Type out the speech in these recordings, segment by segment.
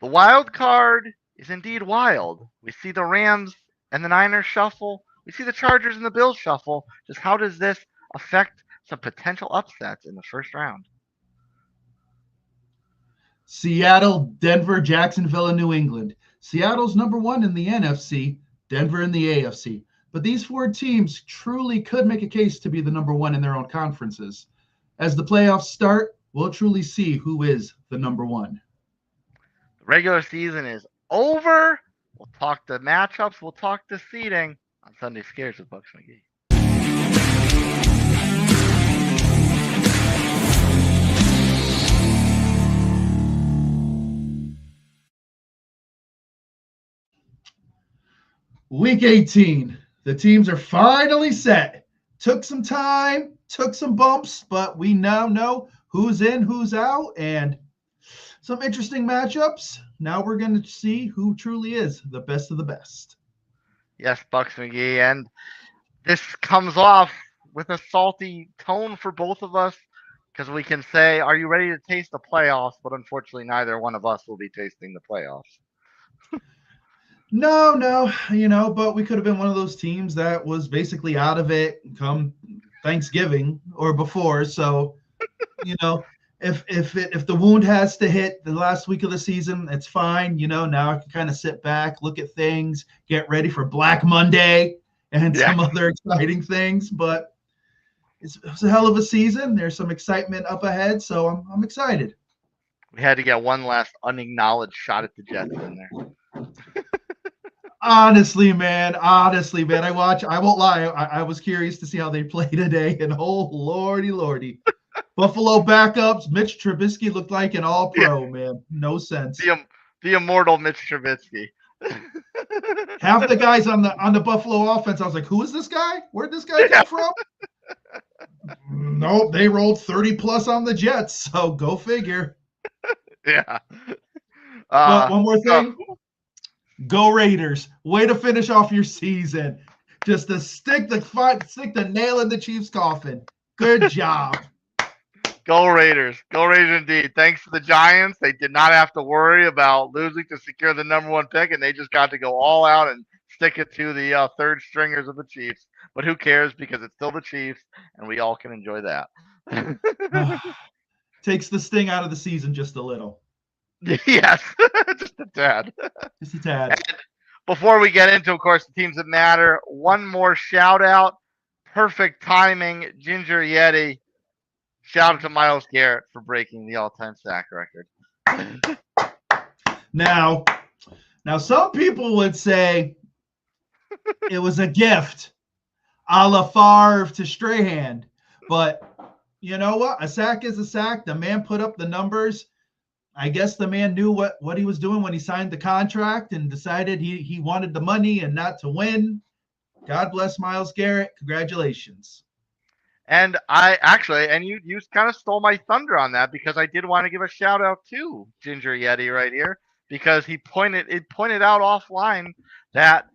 The wild card is indeed wild. We see the Rams and the Niners shuffle. We see the Chargers and the Bills shuffle. Just how does this affect some potential upsets in the first round? Seattle, Denver, Jacksonville, and New England. Seattle's number one in the NFC, Denver in the AFC. But these four teams truly could make a case to be the number one in their own conferences. As the playoffs start, we'll truly see who is the number one. The regular season is over. We'll talk the matchups. We'll talk the seeding on Sunday Scaries with Buccs McGee. Week 18. The teams are finally set. Took some time, took some bumps, but we now know who's in, who's out, and some interesting matchups. Now we're going to see who truly is the best of the best. Yes, Bucks McGee, and this comes off with a salty tone for both of us because we can say, "Are you ready to taste the playoffs?" But unfortunately, neither one of us will be tasting the playoffs. No, but we could have been one of those teams that was basically out of it come Thanksgiving or before. So, if the wound has to hit the last week of the season, it's fine. Now I can kind of sit back, look at things, get ready for Black Monday and some other exciting things. But it's a hell of a season. There's some excitement up ahead, so I'm excited. We had to get one last unacknowledged shot at the Jets in there. Honestly, man, I won't lie. I was curious to see how they play today, and oh, lordy. Buffalo backups, Mitch Trubisky looked like an all-pro, man. No sense. The immortal Mitch Trubisky. Half the guys on the Buffalo offense, I was like, who is this guy? Where'd this guy come from? Nope, they rolled 30 plus on the Jets, so go figure. Yeah. But one more thing. Go Raiders. Way to finish off your season. Just to stick the nail in the Chiefs' coffin. Good job. Go Raiders. Go Raiders indeed. Thanks to the Giants, they did not have to worry about losing to secure the number one pick, and they just got to go all out and stick it to the third stringers of the Chiefs. But who cares, because it's still the Chiefs, and we all can enjoy that. Takes the sting out of the season just a little. Yes, just a tad. Just a tad. And before we get into, of course, the teams that matter, one more shout out. Perfect timing, Ginger Yeti. Shout out to Myles Garrett for breaking the all-time sack record. Now, some people would say it was a gift, a la Favre to Strahan. But you know what? A sack is a sack. The man put up the numbers. I guess the man knew what he was doing when he signed the contract and decided he wanted the money and not to win. God bless Myles Garrett. Congratulations. And you kind of stole my thunder on that, because I did want to give a shout out to Ginger Yeti right here, because he pointed out offline that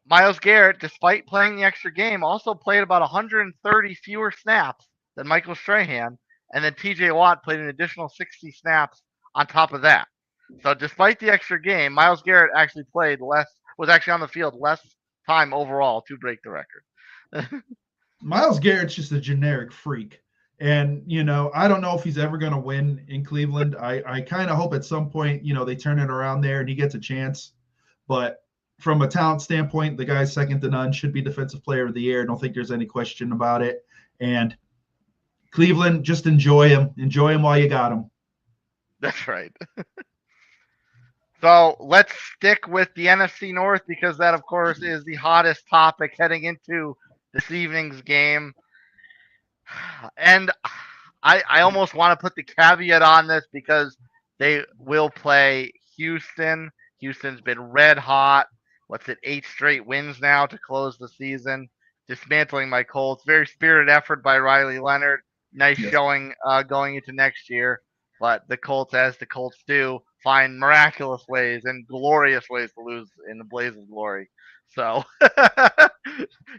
Myles Garrett, despite playing the extra game, also played about 130 fewer snaps than Michael Strahan, and then TJ Watt played an additional 60 snaps on top of that. So despite the extra game, Myles Garrett actually was actually on the field less time overall to break the record. Myles Garrett's just a generic freak. And, I don't know if he's ever going to win in Cleveland. I kind of hope at some point, they turn it around there and he gets a chance. But from a talent standpoint, the guy's second to none, should be Defensive Player of the Year. I don't think there's any question about it. And Cleveland, just enjoy him. Enjoy him while you got him. That's right. So let's stick with the NFC North, because that, of course, is the hottest topic heading into this evening's game. And I almost want to put the caveat on this, because they will play Houston. Houston's been red hot. 8 straight wins now to close the season, dismantling my Colts. Very spirited effort by Riley Leonard. Nice showing going into next year. But the Colts, as the Colts do, find miraculous ways and glorious ways to lose in the blaze of glory. So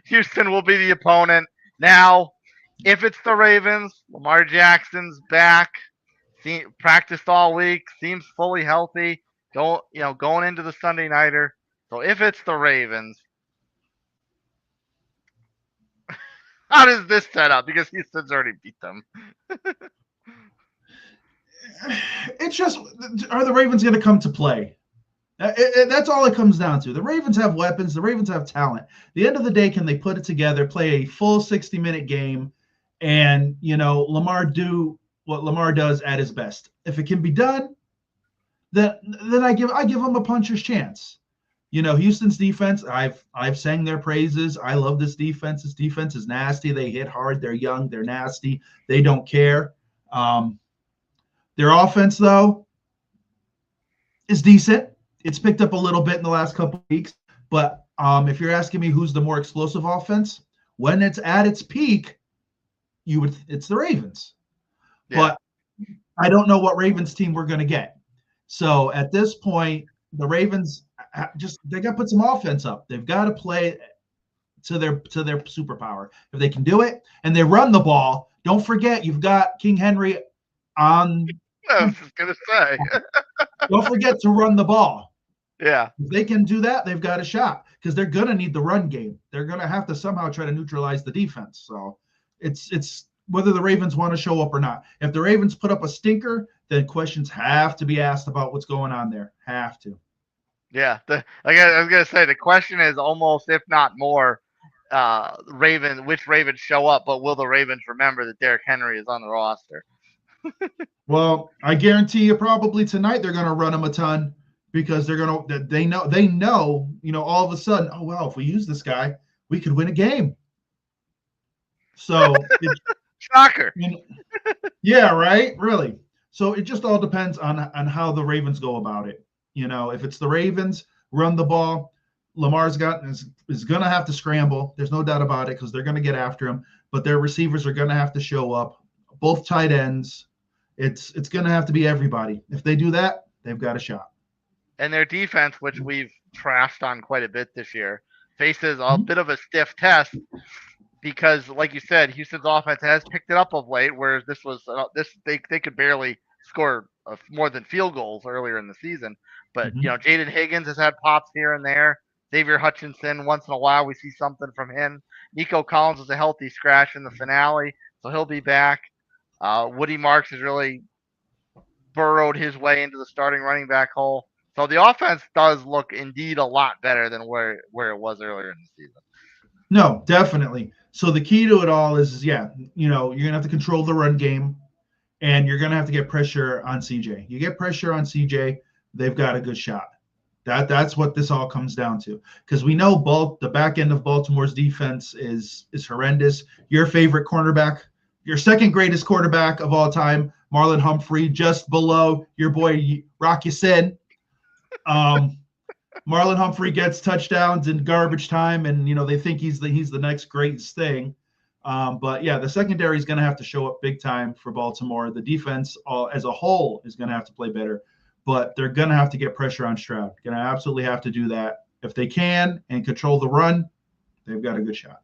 Houston will be the opponent. Now, if it's the Ravens, Lamar Jackson's back, practiced all week, seems fully healthy. going into the Sunday nighter. So if it's the Ravens, how does this set up? Because Houston's already beat them. It's just, are the Ravens going to come to play? That's all it comes down to. The Ravens have weapons. The Ravens have talent. At the end of the day, can they put it together, play a full 60-minute game, and Lamar do what Lamar does at his best? If it can be done, then I give him a puncher's chance. Houston's defense, I've sang their praises. I love this defense. This defense is nasty. They hit hard. They're young. They're nasty. They don't care. Their offense, though, is decent. It's picked up a little bit in the last couple of weeks. But if you're asking me who's the more explosive offense, when it's at its peak, it's the Ravens. Yeah. But I don't know what Ravens team we're going to get. So at this point, the Ravens they got to put some offense up. They've got to play to their superpower. If they can do it and they run the ball, don't forget you've got King Henry on. I was just gonna say. Don't forget to run the ball. Yeah. If they can do that, they've got a shot because they're gonna need the run game. They're gonna have to somehow try to neutralize the defense. So it's whether the Ravens want to show up or not. If the Ravens put up a stinker, then questions have to be asked about what's going on there. Have to. Yeah. I was gonna say the question is almost, if not more, which Ravens show up, but will the Ravens remember that Derrick Henry is on the roster? Well, I guarantee you probably tonight they're going to run him a ton because they know, all of a sudden, oh, well, if we use this guy, we could win a game. So shocker. Yeah, right. Really. So it just all depends on how the Ravens go about it. If it's the Ravens run the ball, Lamar's is going to have to scramble. There's no doubt about it because they're going to get after him, but their receivers are going to have to show up. Both tight ends. It's going to have to be everybody. If they do that, they've got a shot. And their defense, which we've trashed on quite a bit this year, faces a bit of a stiff test because, like you said, Houston's offense has picked it up of late, whereas they could barely score more than field goals earlier in the season. But Jaden Higgins has had pops here and there. Xavier Hutchinson, once in a while, we see something from him. Nico Collins was a healthy scratch in the finale, so he'll be back. Woody Marks has really burrowed his way into the starting running back hole. So the offense does look indeed a lot better than where it was earlier in the season. No, definitely. So the key to it all is you're going to have to control the run game, and you're going to have to get pressure on CJ. You get pressure on CJ, they've got a good shot. That's what this all comes down to. Because we know the back end of Baltimore's defense is horrendous. Your favorite cornerback, your second greatest quarterback of all time, Marlon Humphrey, just below your boy Rock Ya-Sin. Marlon Humphrey gets touchdowns in garbage time, and they think he's the next greatest thing. But yeah, the secondary is going to have to show up big time for Baltimore. The defense as a whole is going to have to play better, but they're going to have to get pressure on Stroud. Going to absolutely have to do that. If they can and control the run, they've got a good shot.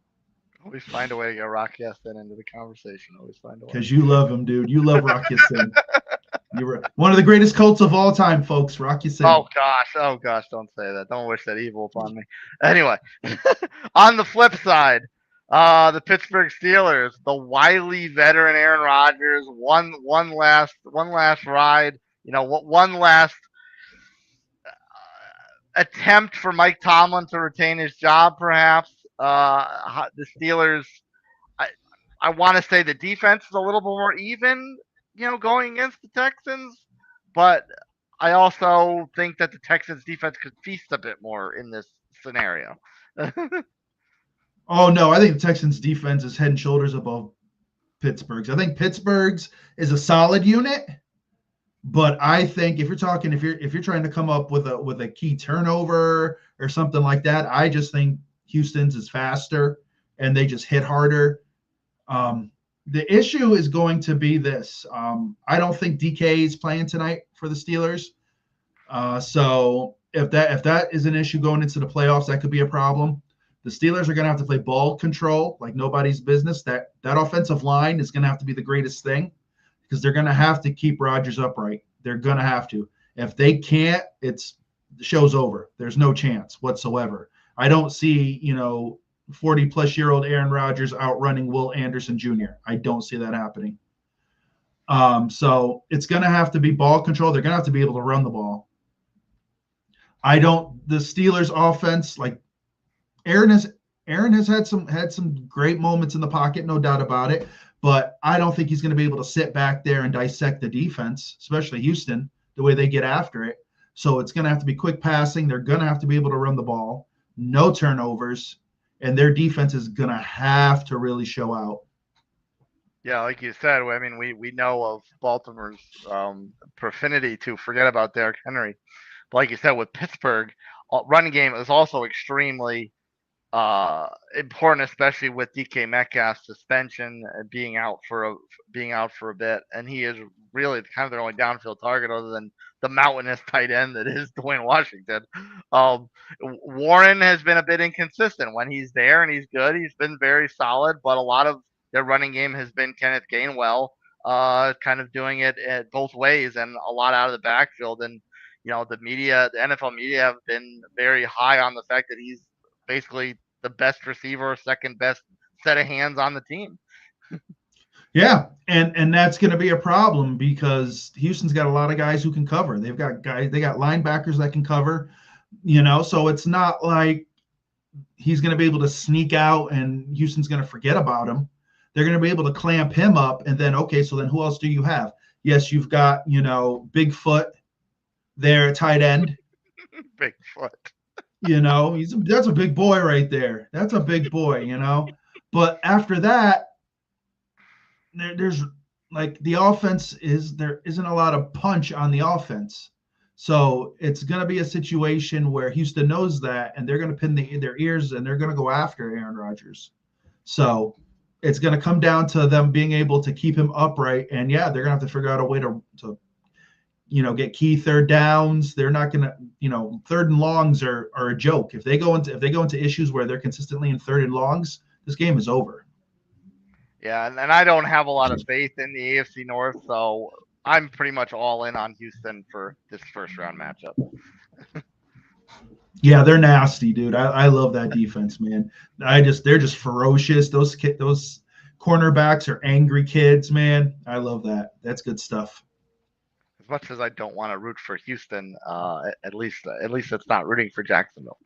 Always find a way to get Rock Ya-Sin into the conversation. Always find a way. Because you love him, dude. You love Rock Ya-Sin. You're one of the greatest Colts of all time, folks. Rock Ya-Sin. Oh gosh, don't say that. Don't wish that evil upon me. Anyway, on the flip side, the Pittsburgh Steelers, the wily veteran Aaron Rodgers, one last ride. One last attempt for Mike Tomlin to retain his job, perhaps. The Steelers, I want to say the defense is a little bit more even, going against the Texans, but I also think that the Texans defense could feast a bit more in this scenario. Oh no, I think the Texans defense is head and shoulders above Pittsburgh's. I think Pittsburgh's is a solid unit, but I think if you're trying to come up with a key turnover or something like that, I just think Houston's is faster and they just hit harder. The issue is going to be this. I don't think DK is playing tonight for the Steelers. So if that is an issue going into the playoffs, that could be a problem. The Steelers are going to have to play ball control like nobody's business. That offensive line is going to have to be the greatest thing because they're going to have to keep Rodgers upright. They're going to have to. If they can't, the show's over. There's no chance whatsoever. I don't see, 40-plus-year-old Aaron Rodgers outrunning Will Anderson Jr. I don't see that happening. So it's going to have to be ball control. They're going to have to be able to run the ball. The Steelers offense, like Aaron has had some great moments in the pocket, no doubt about it. But I don't think he's going to be able to sit back there and dissect the defense, especially Houston, the way they get after it. So it's going to have to be quick passing. They're going to have to be able to run the ball, no turnovers, and their defense is going to have to really show out. Yeah, like you said, I mean, we know of Baltimore's profinity to forget about Derrick Henry. But like you said, with Pittsburgh, running game is also extremely important, especially with DK Metcalf's suspension and being out for a bit, and he is really kind of their only downfield target other than the mountainous tight end that is Dwayne Washington. Warren has been a bit inconsistent. When he's there and he's good, he's been very solid, but a lot of their running game has been Kenneth Gainwell, kind of doing it both ways and a lot out of the backfield. And the NFL media have been very high on the fact that he's basically the best receiver, second best set of hands on the team. Yeah, and that's going to be a problem because Houston's got a lot of guys who can cover. They got linebackers that can cover, so it's not like he's going to be able to sneak out and Houston's going to forget about him. They're going to be able to clamp him up, and then, okay, so then who else do you have? Yes, you've got, Bigfoot there at tight end. Bigfoot. That's a big boy right there. That's a big boy, But after that, there's like the offense there isn't a lot of punch on the offense. So it's going to be a situation where Houston knows that, and they're going to pin their ears and they're going to go after Aaron Rodgers. So it's going to come down to them being able to keep him upright. And yeah, they're going to have to figure out a way to get key third downs. They're not going to, third and longs are a joke. If they go into issues where they're consistently in third and longs, this game is over. Yeah, and I don't have a lot of faith in the AFC North, so I'm pretty much all in on Houston for this first round matchup. Yeah, they're nasty, dude. I love that defense, man. They're just ferocious. Those cornerbacks are angry kids, man. I love that. That's good stuff. As much as I don't want to root for Houston, at least it's not rooting for Jacksonville.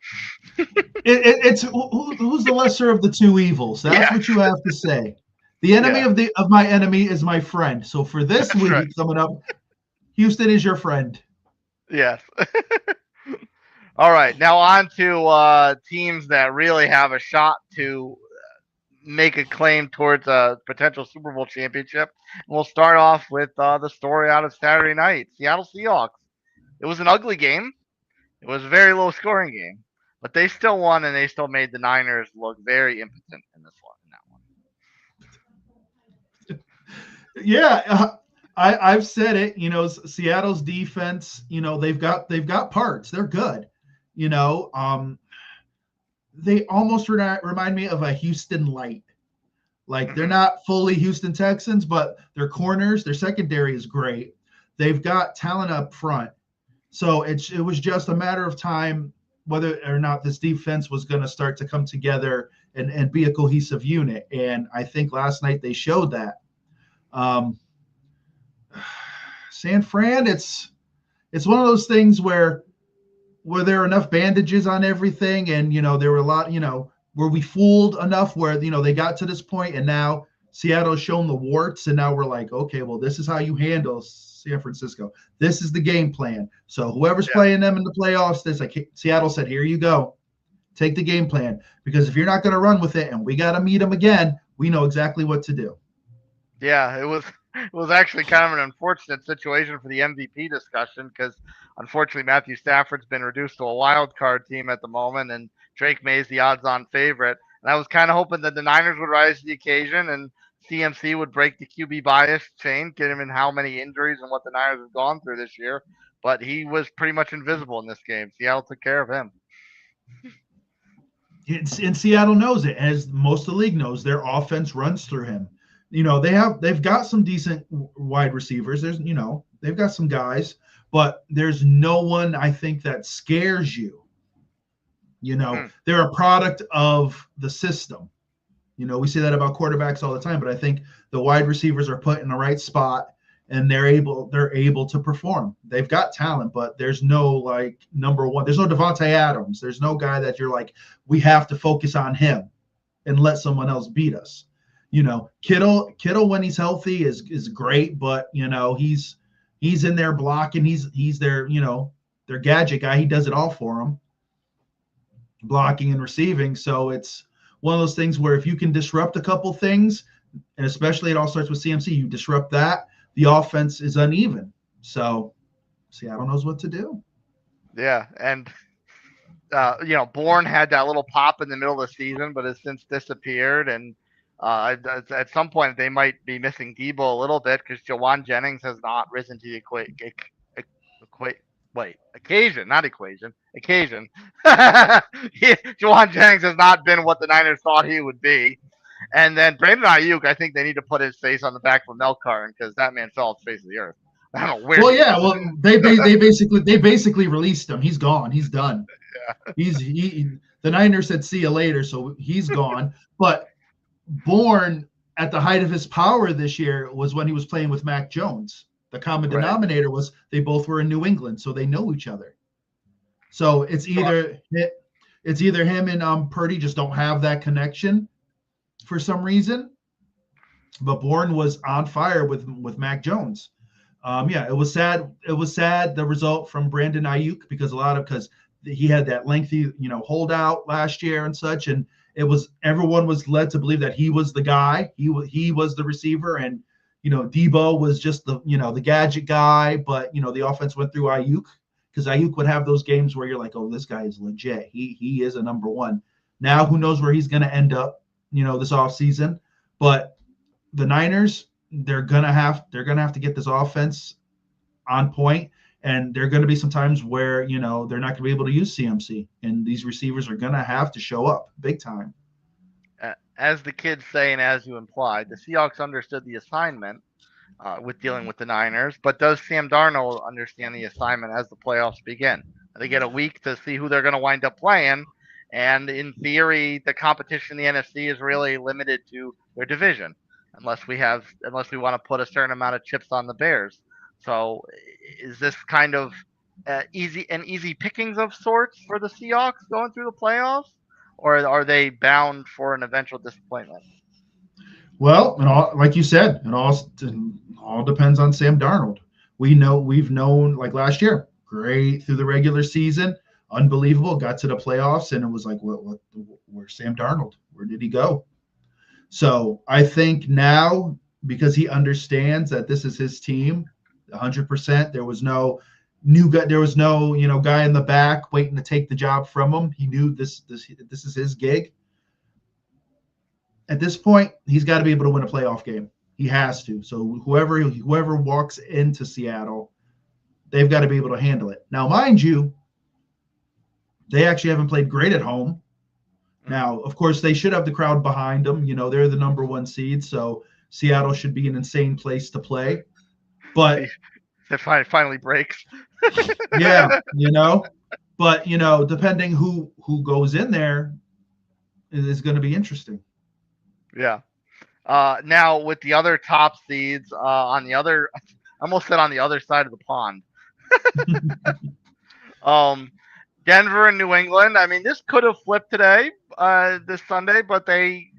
It's who's the lesser of the two evils? That's what you have to say. The enemy of my enemy is my friend. So for this week coming up, Houston is your friend. Yes. All right, now on to teams that really have a shot to make a claim towards a potential Super Bowl championship. And we'll start off with the story out of Saturday night, Seattle Seahawks. It was an ugly game. It was a very low-scoring game, but they still won, and they still made the Niners look very impotent in this one. Yeah, I've said it. Seattle's defense. They've got parts. They're good. They almost remind me of a Houston light. Like they're not fully Houston Texans, but their corners, their secondary is great. They've got talent up front. So it was just a matter of time whether or not this defense was going to start to come together and be a cohesive unit. And I think last night they showed that. San Fran, it's one of those things where there are enough bandages on everything, and there were a lot, were we fooled enough where they got to this point, and now Seattle's shown the warts, and now we're like, okay, well, this is how you handle San Francisco. This is the game plan. So whoever's playing them in the playoffs, this like Seattle said, here you go, take the game plan, because if you're not going to run with it, and we got to meet them again, we know exactly what to do. Yeah, it was actually kind of an unfortunate situation for the MVP discussion because unfortunately Matthew Stafford's been reduced to a wild card team at the moment, and Drake May's the odds-on favorite. And I was kind of hoping that the Niners would rise to the occasion and CMC would break the QB bias chain, given how many injuries and what the Niners have gone through this year. But he was pretty much invisible in this game. Seattle took care of him. And Seattle knows it, as most of the league knows. Their offense runs through him. They've got some decent wide receivers. They've got some guys, but there's no one I think that scares you. They're a product of the system. We say that about quarterbacks all the time, but I think the wide receivers are put in the right spot and they're able to perform. They've got talent, but there's no number one. There's no Devontae Adams. There's no guy that you're like, we have to focus on him and let someone else beat us. Kittle when he's healthy is great, but he's in there blocking. He's their their gadget guy. He does it all for them, blocking and receiving. So it's one of those things where if you can disrupt a couple things, and especially it all starts with CMC, you disrupt that, the offense is uneven. So Seattle knows what to do. Yeah, and Bourne had that little pop in the middle of the season, but has since disappeared. And at some point, they might be missing Debo a little bit because Jawan Jennings has not risen to the occasion. Jawan Jennings has not been what the Niners thought he would be. And then Brandon Ayuk, I think they need to put his face on the back of a milk carton because that man fell off the face of the earth. I don't know where. Well, yeah. Well, they basically released him. He's gone. He's done. Yeah. The Niners said see you later, so he's gone. But Bourne at the height of his power this year was when he was playing with Mac Jones. The common denominator was they both were in New England, so they know each other. So it's either him and Purdy just don't have that connection for some reason. But Bourne was on fire with Mac Jones. It was sad. It was sad the result from Brandon Ayuk because he had that lengthy holdout last year and such, and everyone was led to believe that he was the guy. He was the receiver, and Debo was just the gadget guy. But the offense went through Ayuk because Ayuk would have those games where you're like, oh, this guy is legit. He is a number one. Now who knows where he's going to end up this offseason. But the Niners, they're gonna have to get this offense on point, and there are going to be some times where they're not going to be able to use CMC, and these receivers are going to have to show up big time. As the kids say, and as you implied, the Seahawks understood the assignment with dealing with the Niners, but does Sam Darnold understand the assignment as the playoffs begin? They get a week to see who they're going to wind up playing, and in theory, the competition in the NFC is really limited to their division. Unless we want to put a certain amount of chips on the Bears. So is this kind of easy pickings of sorts for the Seahawks going through the playoffs, or are they bound for an eventual disappointment? Well, like you said, it all depends on Sam Darnold. We've known like last year, great through the regular season, unbelievable, got to the playoffs, and it was like, where's Sam Darnold? Where did he go? So I think now, because he understands that this is his team, 100%. There was no new guy. There was no guy in the back waiting to take the job from him. He knew this is his gig. At this point, he's got to be able to win a playoff game. He has to. So whoever walks into Seattle, they've got to be able to handle it. Now, mind you, they actually haven't played great at home. Now, of course, they should have the crowd behind them. They're the number one seed, so Seattle should be an insane place to play. But it finally breaks. Yeah, but depending who goes in there is going to be interesting. Yeah. Now with the other top seeds on the other, I almost said on the other side of the pond. Denver and New England. I mean, this could have flipped today, this Sunday, but they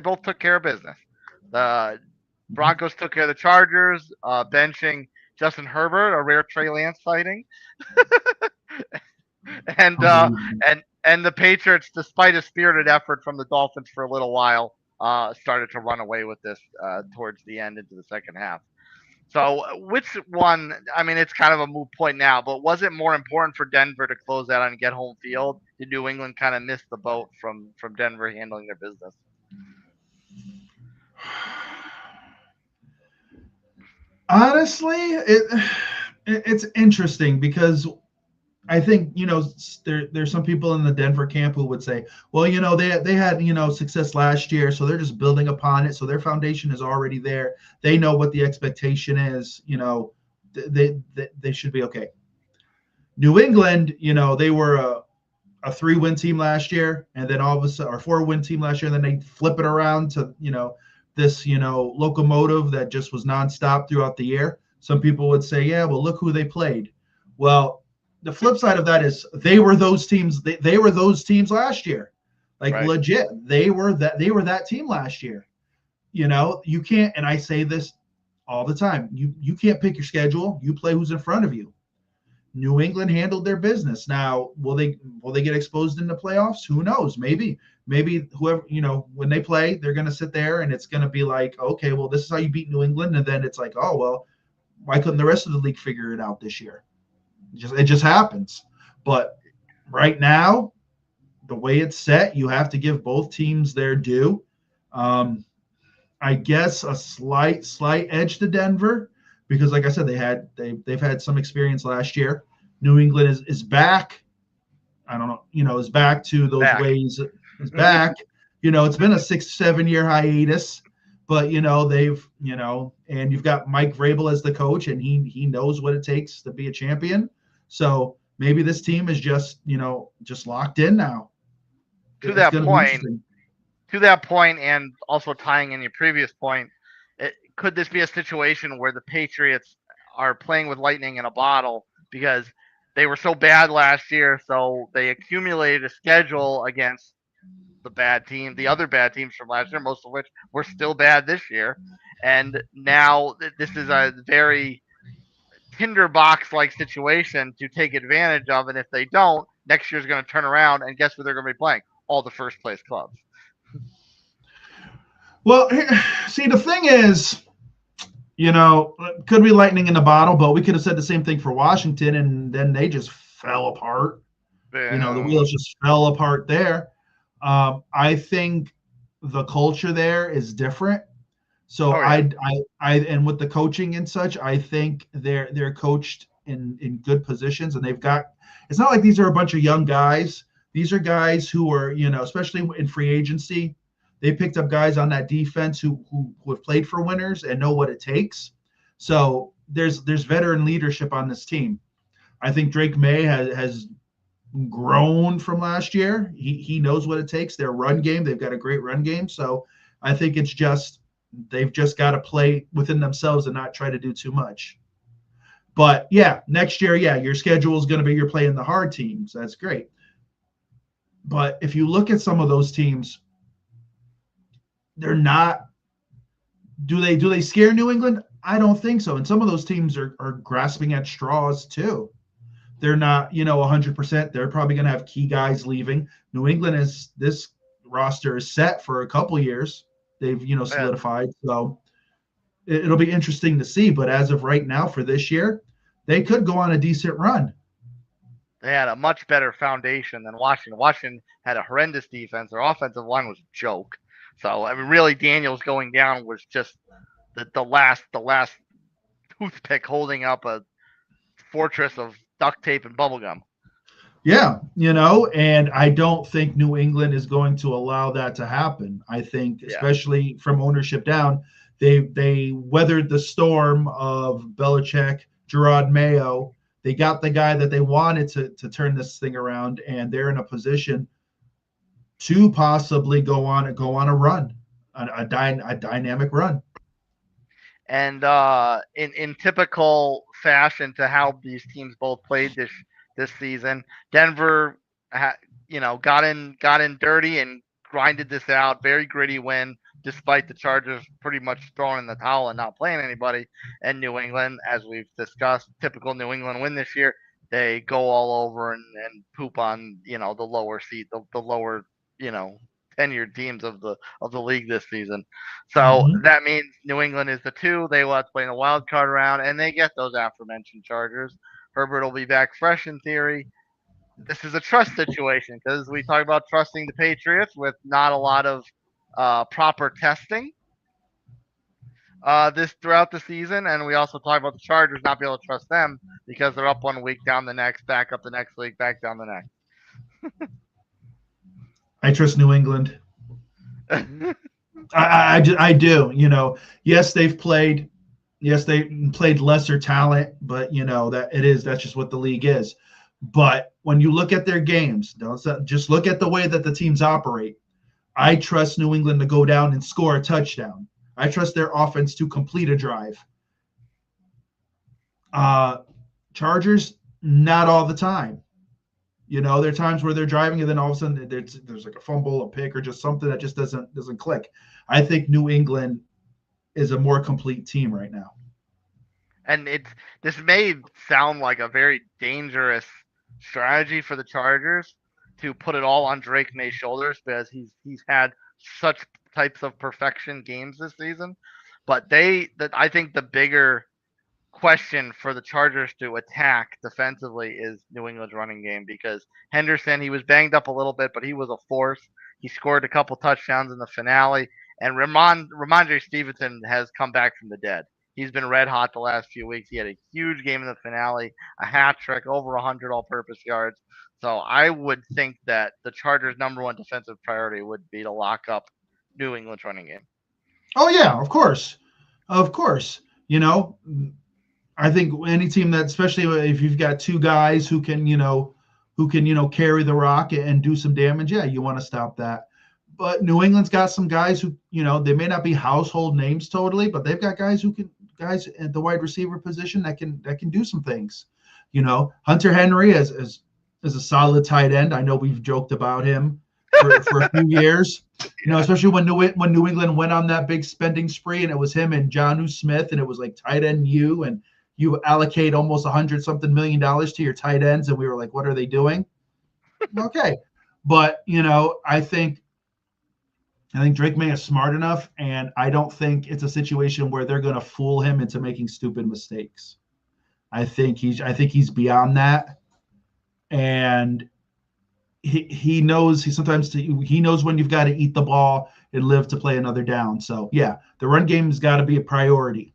both took care of business. The Broncos took care of the Chargers, benching Justin Herbert, a rare Trey Lance sighting, and the Patriots, despite a spirited effort from the Dolphins for a little while, started to run away with this towards the end into the second half. So which one, I mean, it's kind of a moot point now, but was it more important for Denver to close out and get home field? Did New England kind of miss the boat from Denver handling their business? Honestly, it's interesting because I think, there's some people in the Denver camp who would say, well, they had, success last year, so they're just building upon it. So their foundation is already there. They know what the expectation is, they should be okay. New England, they were a 3-win team last year, and then all of a sudden, or 4-win team last year, and then they flip it around to, this, locomotive that just was nonstop throughout the year. Some people would say, yeah, well, look who they played. Well, the flip side of that is they were those teams. They were those teams last year, like Right. legit. They were that team last year. You can't, and I say this all the time. You can't pick your schedule. You play who's in front of you. New England handled their business. Now, will they get exposed in the playoffs? Who knows? Maybe whoever, when they play, they're going to sit there and it's going to be like, okay, well, this is how you beat New England. And then it's like, oh, well, why couldn't the rest of the league figure it out this year? It just happens. But right now, the way it's set, you have to give both teams their due. I guess a slight edge to Denver, because like I said, they've had some experience last year. New England is back. I don't know, is back to those ways. It's back. It's been a 6-7 year hiatus, but they've, and you've got Mike Vrabel as the coach, and he knows what it takes to be a champion. So maybe this team is just locked in now. To that point, and also tying in your previous point, could this be a situation where the Patriots are playing with lightning in a bottle because they were so bad last year, so they accumulated a schedule against the other bad teams from last year, most of which were still bad this year, and now this is a very tinderbox-like situation to take advantage of, and if they don't, next year's going to turn around, and guess who they're going to be playing? All the first-place clubs. Well, see, the thing is, could be lightning in the bottle, but we could have said the same thing for Washington, and then they just fell apart. Yeah. The wheels just fell apart there. I think the culture there is different. So I and with the coaching and such, I think they're coached in good positions, and they've got. It's not like these are a bunch of young guys. These are guys who are, especially in free agency. They picked up guys on that defense who have played for winners and know what it takes. So there's veteran leadership on this team. I think Drake May has grown from last year. He knows what it takes. Their run game, they've got a great run game. So I think it's just they've just got to play within themselves and not try to do too much. But yeah, next year, your schedule is going to be you're playing the hard teams. That's great. But if you look at some of those teams, they're not. Do they scare New England? I don't think so. And some of those teams are grasping at straws too. They're not, 100%. They're probably going to have key guys leaving. New England this roster is set for a couple years. They've, solidified. So it'll be interesting to see. But as of right now for this year, they could go on a decent run. They had a much better foundation than Washington. Washington had a horrendous defense. Their offensive line was a joke. So, I mean, really, Daniels going down was just the last toothpick holding up a fortress of duct tape and bubblegum. Yeah, and I don't think New England is going to allow that to happen. I think, especially from ownership down, they weathered the storm of Belichick, Gerard Mayo. They got the guy that they wanted to turn this thing around, and they're in a position to possibly go on a run, a dynamic run. And in typical fashion to how these teams both played this season, Denver, got in dirty and grinded this out. Very gritty win, despite the Chargers pretty much throwing in the towel and not playing anybody. And New England, as we've discussed, typical New England win this year. They go all over and poop on the lower seat, the lower tenured teams of the league this season. So that means New England is the 2. They will have to play in the wild card round, and they get those aforementioned Chargers. Herbert will be back fresh in theory. This is a trust situation because we talk about trusting the Patriots with not a lot of proper testing this throughout the season, and we also talk about the Chargers not be able to trust them because they're up one week, down the next, back up the next week, back down the next. I trust New England. I do. Yes, they've played. Yes, they played lesser talent, but that's just what the league is. But when you look at their games, just look at the way that the teams operate. I trust New England to go down and score a touchdown. I trust their offense to complete a drive. Chargers, not all the time. There are times where they're driving and then all of a sudden there's like a fumble, a pick, or just something that just doesn't click. I think New England is a more complete team right now. And this may sound like a very dangerous strategy for the Chargers to put it all on Drake May's shoulders because he's had such types of perfection games this season. But I think the bigger question for the Chargers to attack defensively is New England's running game because Henderson, he was banged up a little bit, but he was a force. He scored a couple touchdowns in the finale, and Ramondre Stevenson has come back from the dead. He's been red hot the last few weeks. He had a huge game in the finale, a hat trick, over 100 all-purpose yards. So I would think that the Chargers' number one defensive priority would be to lock up New England's running game. Oh yeah, of course. I think any team that, especially if you've got two guys who can carry the rock and do some damage, yeah, you want to stop that. But New England's got some guys who, they may not be household names totally, but they've got guys at the wide receiver position that can do some things. Hunter Henry is a solid tight end. I know we've joked about him for a few years. Especially when New England went on that big spending spree and it was him and Jonnu Smith and it was like tight end you and you allocate almost $100-something million to your tight ends and we were like, what are they doing? Okay, but I think Drake May is smart enough, and I don't think it's a situation where they're going to fool him into making stupid mistakes. I think he's beyond that, and he knows he knows when you've got to eat the ball and live to play another down. So yeah, the run game has got to be a priority.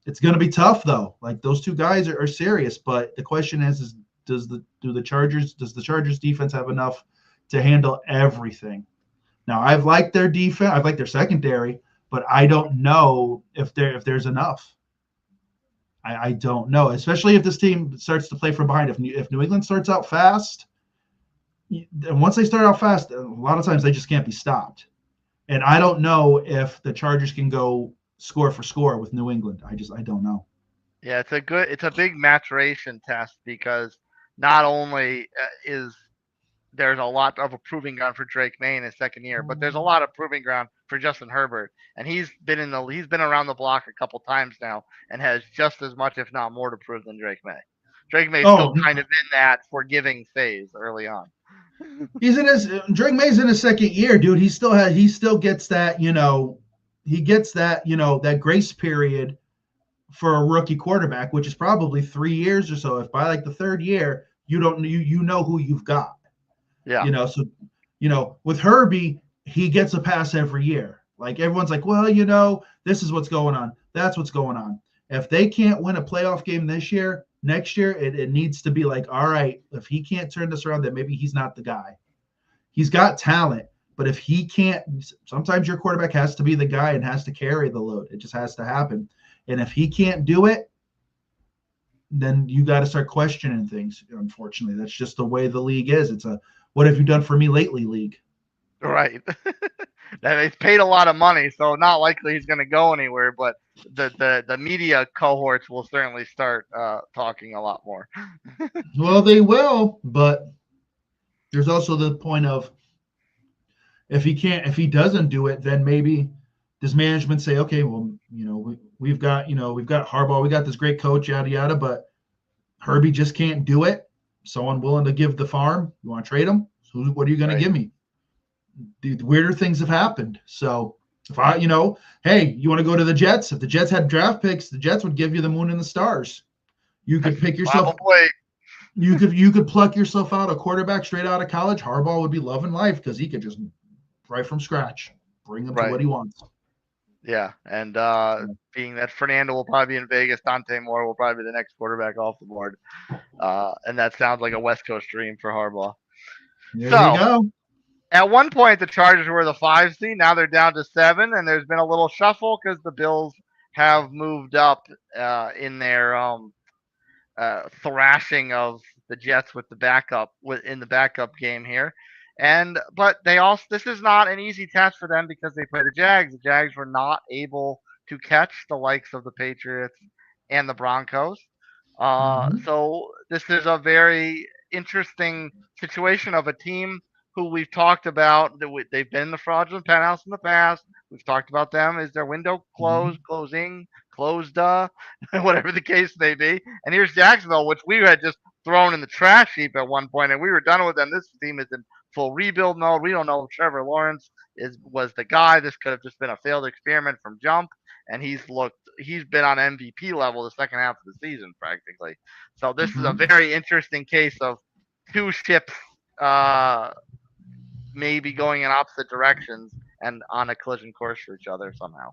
It's going to be tough though. Like those two guys are serious, but the question is does the Chargers defense have enough to handle everything? Now, I've liked their defense. I've liked their secondary, but I don't know if there's enough. I don't know, especially if this team starts to play from behind. If New England starts out fast, and once they start out fast, a lot of times they just can't be stopped. And I don't know if the Chargers can go score for score with New England. I don't know. Yeah, it's a big maturation test because not only is there's a lot of a proving ground for Drake May in his second year, but there's a lot of proving ground for Justin Herbert, and he's been around the block a couple times now and has just as much, if not more, to prove than Drake May. Drake May's still kind of in that forgiving phase early on. Drake May's in his second year, dude. He still gets that, that grace period for a rookie quarterback, which is probably 3 years or so. If by like the third year you know who you've got. Yeah. So, with Herbie, he gets a pass every year. Like everyone's like, well, this is what's going on. That's what's going on. If they can't win a playoff game this year, next year, it needs to be like, all right, if he can't turn this around, then maybe he's not the guy. He's got talent, but if he can't, sometimes your quarterback has to be the guy and has to carry the load. It just has to happen. And if he can't do it, then you got to start questioning things. Unfortunately, that's just the way the league is. It's a what have you done for me lately league. Right. He's paid a lot of money, so not likely he's going to go anywhere. But the media cohorts will certainly start talking a lot more. Well, they will, but there's also the point of if he doesn't do it, then maybe does management say, okay, well, we've got Harbaugh, we got this great coach, yada yada, but Herbie just can't do it. Someone willing to give the farm? You want to trade him? So what are you going to give me? The weirder things have happened. So if hey, you want to go to the Jets? If the Jets had draft picks, the Jets would give you the moon and the stars. You could pick yourself. You could pluck yourself out a quarterback straight out of college. Harbaugh would be loving life because he could just right from scratch bring him to what he wants. Yeah, and being that Fernando will probably be in Vegas, Dante Moore will probably be the next quarterback off the board. And that sounds like a West Coast dream for Harbaugh. There you go. At one point, the Chargers were the 5 seed. Now they're down to 7, and there's been a little shuffle because the Bills have moved up in their thrashing of the Jets with the backup in the backup game here. But this is not an easy task for them because they play the Jags. The Jags were not able to catch the likes of the Patriots and the Broncos. Mhm. So this is a very interesting situation of a team who we've talked about. They've been in the fraudulent penthouse in the past. We've talked about them. Is their window closed, Mhm. closing, closed, whatever the case may be? And here's Jacksonville, which we had just thrown in the trash heap at one point, and we were done with them. This team is in full rebuild mode. We don't know if Trevor Lawrence was the guy. This could have just been a failed experiment from jump, and he's been on MVP level the second half of the season practically. So this is a Mhm. very interesting case of two ships uh, maybe going in opposite directions and on a collision course for each other somehow.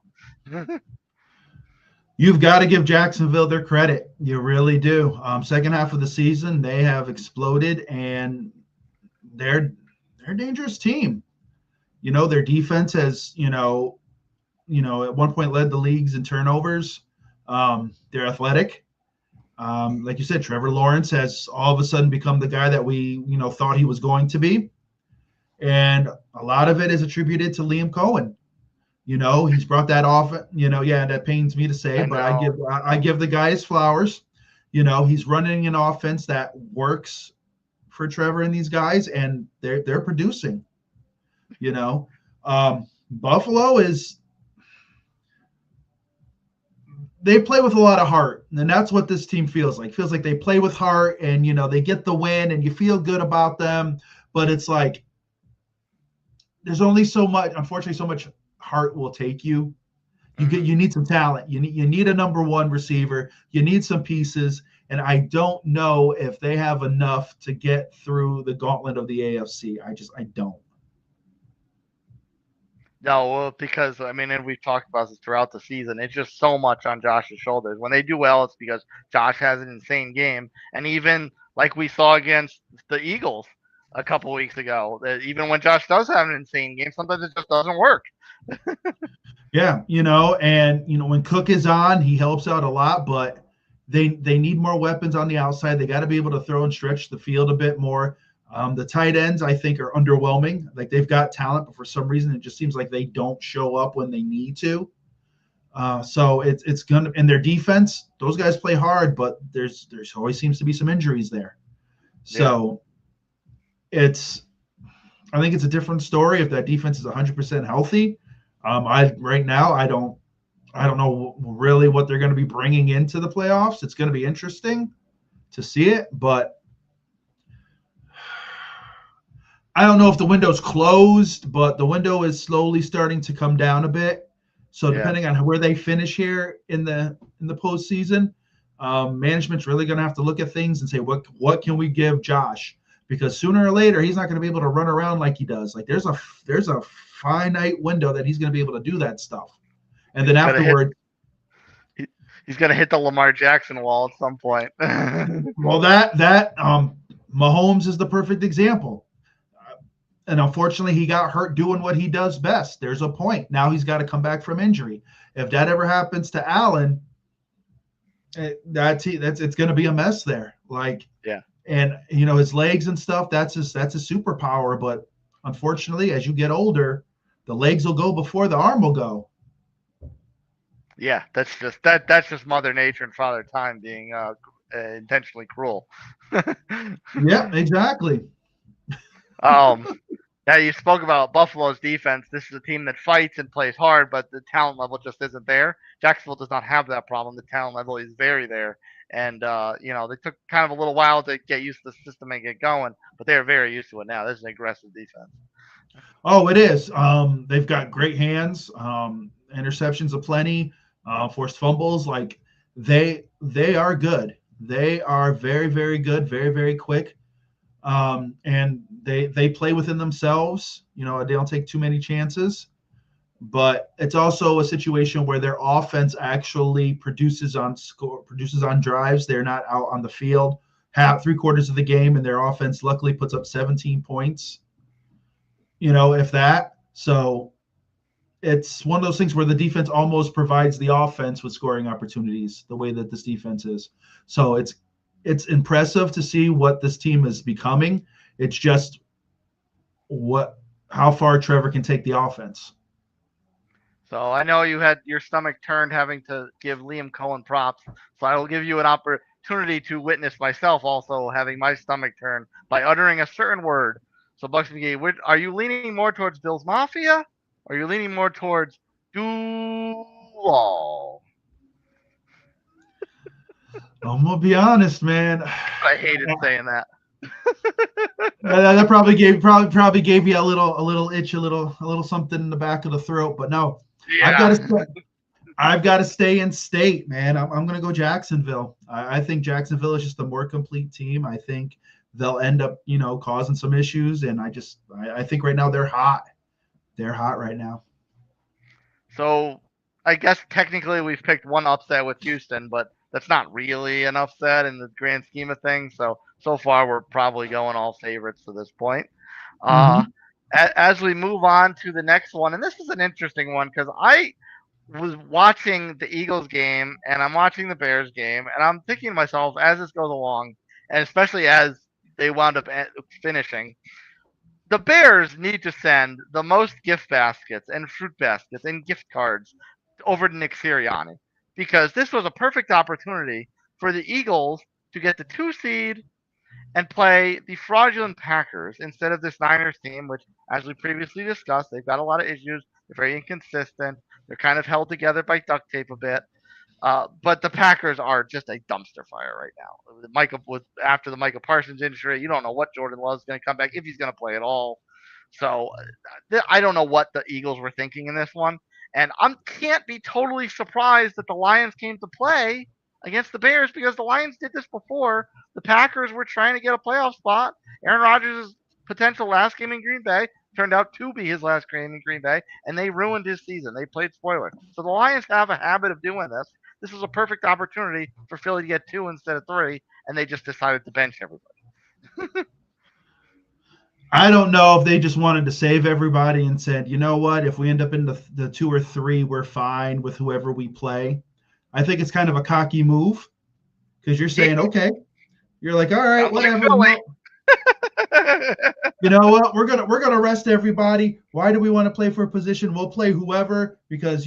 You've got to give Jacksonville their credit. You really do. Second half of the season, they have exploded, and they're a dangerous team. Their defense has, at one point led the leagues in turnovers. They're athletic. Like you said, Trevor Lawrence has all of a sudden become the guy that we, thought he was going to be. And a lot of it is attributed to Liam Cohen. He's brought that off. Yeah, that pains me to say, I but know. I give the guy his flowers. He's running an offense that works for Trevor and these guys, and they're producing. Buffalo they play with a lot of heart, and that's what this team feels like. Feels like they play with heart, and they get the win, and you feel good about them. But it's like there's only so much. Unfortunately, so much heart will take you. You need some talent. You need a number one receiver. You need some pieces, and I don't know if they have enough to get through the gauntlet of the AFC. I don't. No, well, because I mean, and we've talked about this throughout the season. It's just so much on Josh's shoulders. When they do well, it's because Josh has an insane game, and even like we saw against the Eagles a couple weeks ago, that even when Josh does have an insane game, sometimes it just doesn't work. Yeah, and when Cook is on, he helps out a lot, but they need more weapons on the outside. They got to be able to throw and stretch the field a bit more. The tight ends, I think, are underwhelming. Like they've got talent, but for some reason, it just seems like they don't show up when they need to. So it's gonna, and their defense, those guys play hard, but there's always seems to be some injuries there. Yeah. So I think it's a different story if that defense is 100% healthy. Right now I don't know really what they're going to be bringing into the playoffs. It's going to be interesting to see it, but I don't know if the window's closed, but the window is slowly starting to come down a bit. So Yeah. depending on where they finish here in the postseason, management's really going to have to look at things and say what can we give Josh, because sooner or later he's not going to be able to run around like he does. Like there's a finite window that he's going to be able to do that stuff, and then He's gonna hit. afterward, He's gonna hit the Lamar Jackson wall at some point. well, that Mahomes is the perfect example. And unfortunately, he got hurt doing what he does best. There's a point. Now he's got to come back from injury. If that ever happens to Allen, it's going to be a mess there. Like, Yeah. And his legs and stuff. That's a superpower. But unfortunately, as you get older, the legs will go before the arm will go. Yeah, that's just Mother Nature and Father Time being intentionally cruel. Yeah, exactly. Yeah, you spoke about Buffalo's defense. This is a team that fights and plays hard, but the talent level just isn't there. Jacksonville does not have that problem. The talent level is very there. And, they took kind of a little while to get used to the system and get going, but they're very used to it now. This is an aggressive defense. Oh, it is. They've got great hands, interceptions aplenty, forced fumbles. Like they are good. They are very, very good, very, very quick. And they play within themselves. They don't take too many chances, but it's also a situation where their offense actually produces on drives. They're not out on the field half 3/4 of the game, and their offense luckily puts up 17 points. If that. So it's one of those things where the defense almost provides the offense with scoring opportunities, the way that this defense is. So it's impressive to see what this team is becoming. It's just how far Trevor can take the offense. So I know you had your stomach turned having to give Liam Cohen props. So I will give you an opportunity to witness myself also having my stomach turned by uttering a certain word. So Bucks McGee, are you leaning more towards Bills Mafia? Or are you leaning more towards Duval? I'm gonna be honest, man. I hated saying that. That probably gave you a little itch, a little something in the back of the throat. But no, Yeah. I've got to stay in state, man. I'm going to go Jacksonville. I think Jacksonville is just a more complete team. I think they'll end up, causing some issues. And I think right now they're hot. They're hot right now. So I guess technically we've picked one upset with Houston, but that's not really an upset in the grand scheme of things. So far we're probably going all favorites to this point. As we move on to the next one, and this is an interesting one because I was watching the Eagles game and I'm watching the Bears game, and I'm thinking to myself as this goes along, and especially as they wound up finishing, the Bears need to send the most gift baskets and fruit baskets and gift cards over to Nick Sirianni because this was a perfect opportunity for the Eagles to get the 2 seed and play the fraudulent Packers instead of this Niners team, which, as we previously discussed, they've got a lot of issues. They're very inconsistent. They're kind of held together by duct tape a bit. But the Packers are just a dumpster fire right now. After the Micah Parsons injury, you don't know what Jordan Love's going to come back, if he's going to play at all. So I don't know what the Eagles were thinking in this one. And I can't be totally surprised that the Lions came to play against the Bears because the Lions did this before. The Packers were trying to get a playoff spot. Aaron Rodgers' potential last game in Green Bay turned out to be his last game in Green Bay, and they ruined his season. They played spoiler. So the Lions have a habit of doing this. This was a perfect opportunity for Philly to get 2 instead of 3, and they just decided to bench everybody. I don't know if they just wanted to save everybody and said, you know what, if we end up in the 2 or 3, we're fine with whoever we play. I think it's kind of a cocky move because you're saying, okay, you're like, all right, whatever. You know what? We're gonna rest everybody. Why do we want to play for a position? We'll play whoever because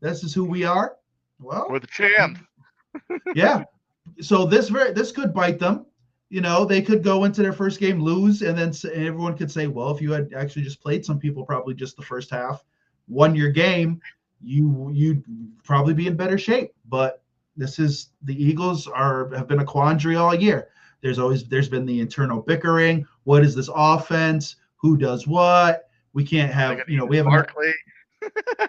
this is who we are. Well, we're the champs. Yeah. So this could bite them. They could go into their first game, lose, and then everyone could say, well, if you had actually just played some people probably just the first half, won your game, you'd probably be in better shape. But the Eagles have been a quandary all year. There's been the internal bickering. What is this offense? Who does what? We can't have, we have Barkley.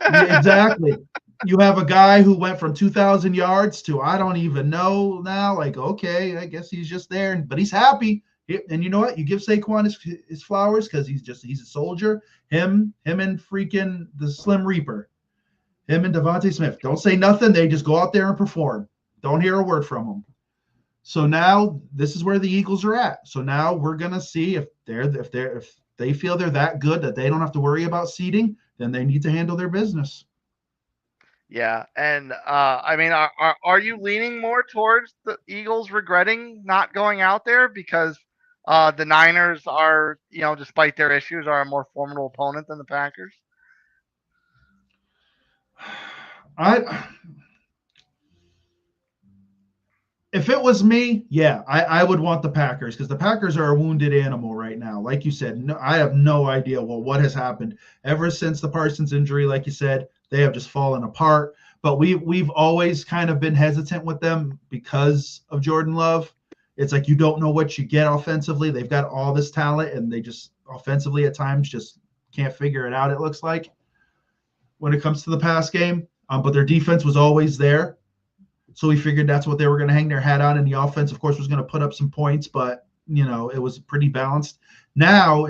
Exactly. You have a guy who went from 2,000 yards to I don't even know now. Like, okay, I guess he's just there, but he's happy. And you know what? You give Saquon his flowers because he's a soldier. Him and freaking the Slim Reaper. Him and Devontae Smith. Don't say nothing. They just go out there and perform. Don't hear a word from them. So now this is where the Eagles are at. So now we're gonna see if they feel they're that good that they don't have to worry about seeding, then they need to handle their business. Yeah, and I mean, are you leaning more towards the Eagles regretting not going out there because the Niners are, despite their issues, are a more formidable opponent than the Packers? If it was me, yeah, I would want the Packers because the Packers are a wounded animal right now. Like you said, I have no idea what has happened ever since the Parsons injury. Like you said, they have just fallen apart. But we've always kind of been hesitant with them because of Jordan Love. It's like you don't know what you get offensively. They've got all this talent, and they just offensively at times just can't figure it out, it looks like, when it comes to the pass game. But their defense was always there. So we figured that's what they were going to hang their hat on. And the offense, of course, was going to put up some points, but, it was pretty balanced. Now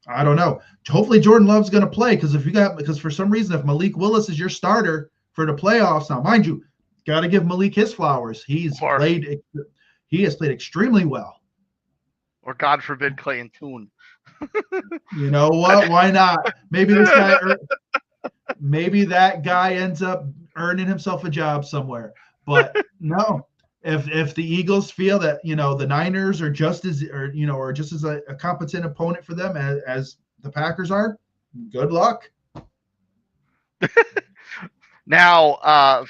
I don't know. Hopefully Jordan Love's going to play because for some reason, if Malik Willis is your starter for the playoffs, now, mind you, got to give Malik his flowers. He has played extremely well. Or God forbid Clayton Tune. You know what? Why not? Maybe that guy ends up earning himself a job somewhere. But no, If the Eagles feel that the Niners are just as a competent opponent for them as the Packers are, good luck. Now, I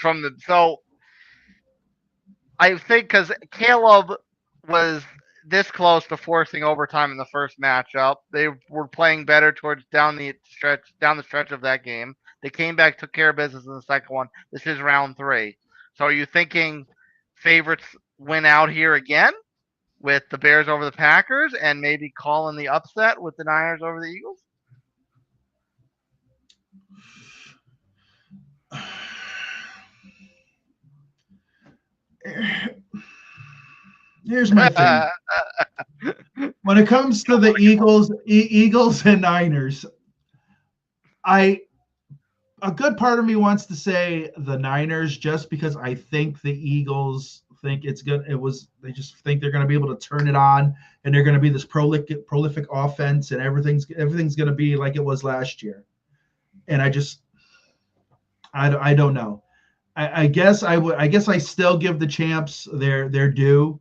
think because Caleb was this close to forcing overtime in the first matchup, they were playing better towards down the stretch of that game. They came back, took care of business in the second one. This is round 3. So are you thinking favorites win out here again with the Bears over the Packers and maybe calling the upset with the Niners over the Eagles? Here's my thing. When it comes to the Eagles and Niners, a good part of me wants to say the Niners just because I think the Eagles think it's good. They just think they're going to be able to turn it on and they're going to be this prolific offense and everything's going to be like it was last year. And I don't know. I guess I still give the champs their due.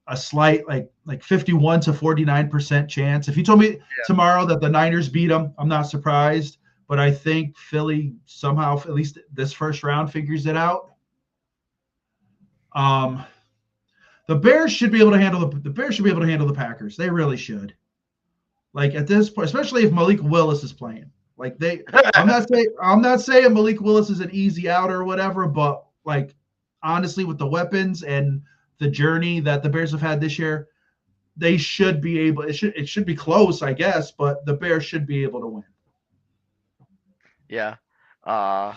A slight like 51 to 49% chance. If you told me tomorrow that the Niners beat them, I'm not surprised. But I think Philly somehow, at least this first round, figures it out. The Bears should be able to handle the Packers. They really should. Like at this point, especially if Malik Willis is playing. I'm not saying Malik Willis is an easy out or whatever, but like honestly, with the weapons and the journey that the Bears have had this year, they should be able. It should be close, I guess, but the Bears should be able to win. Yeah. Do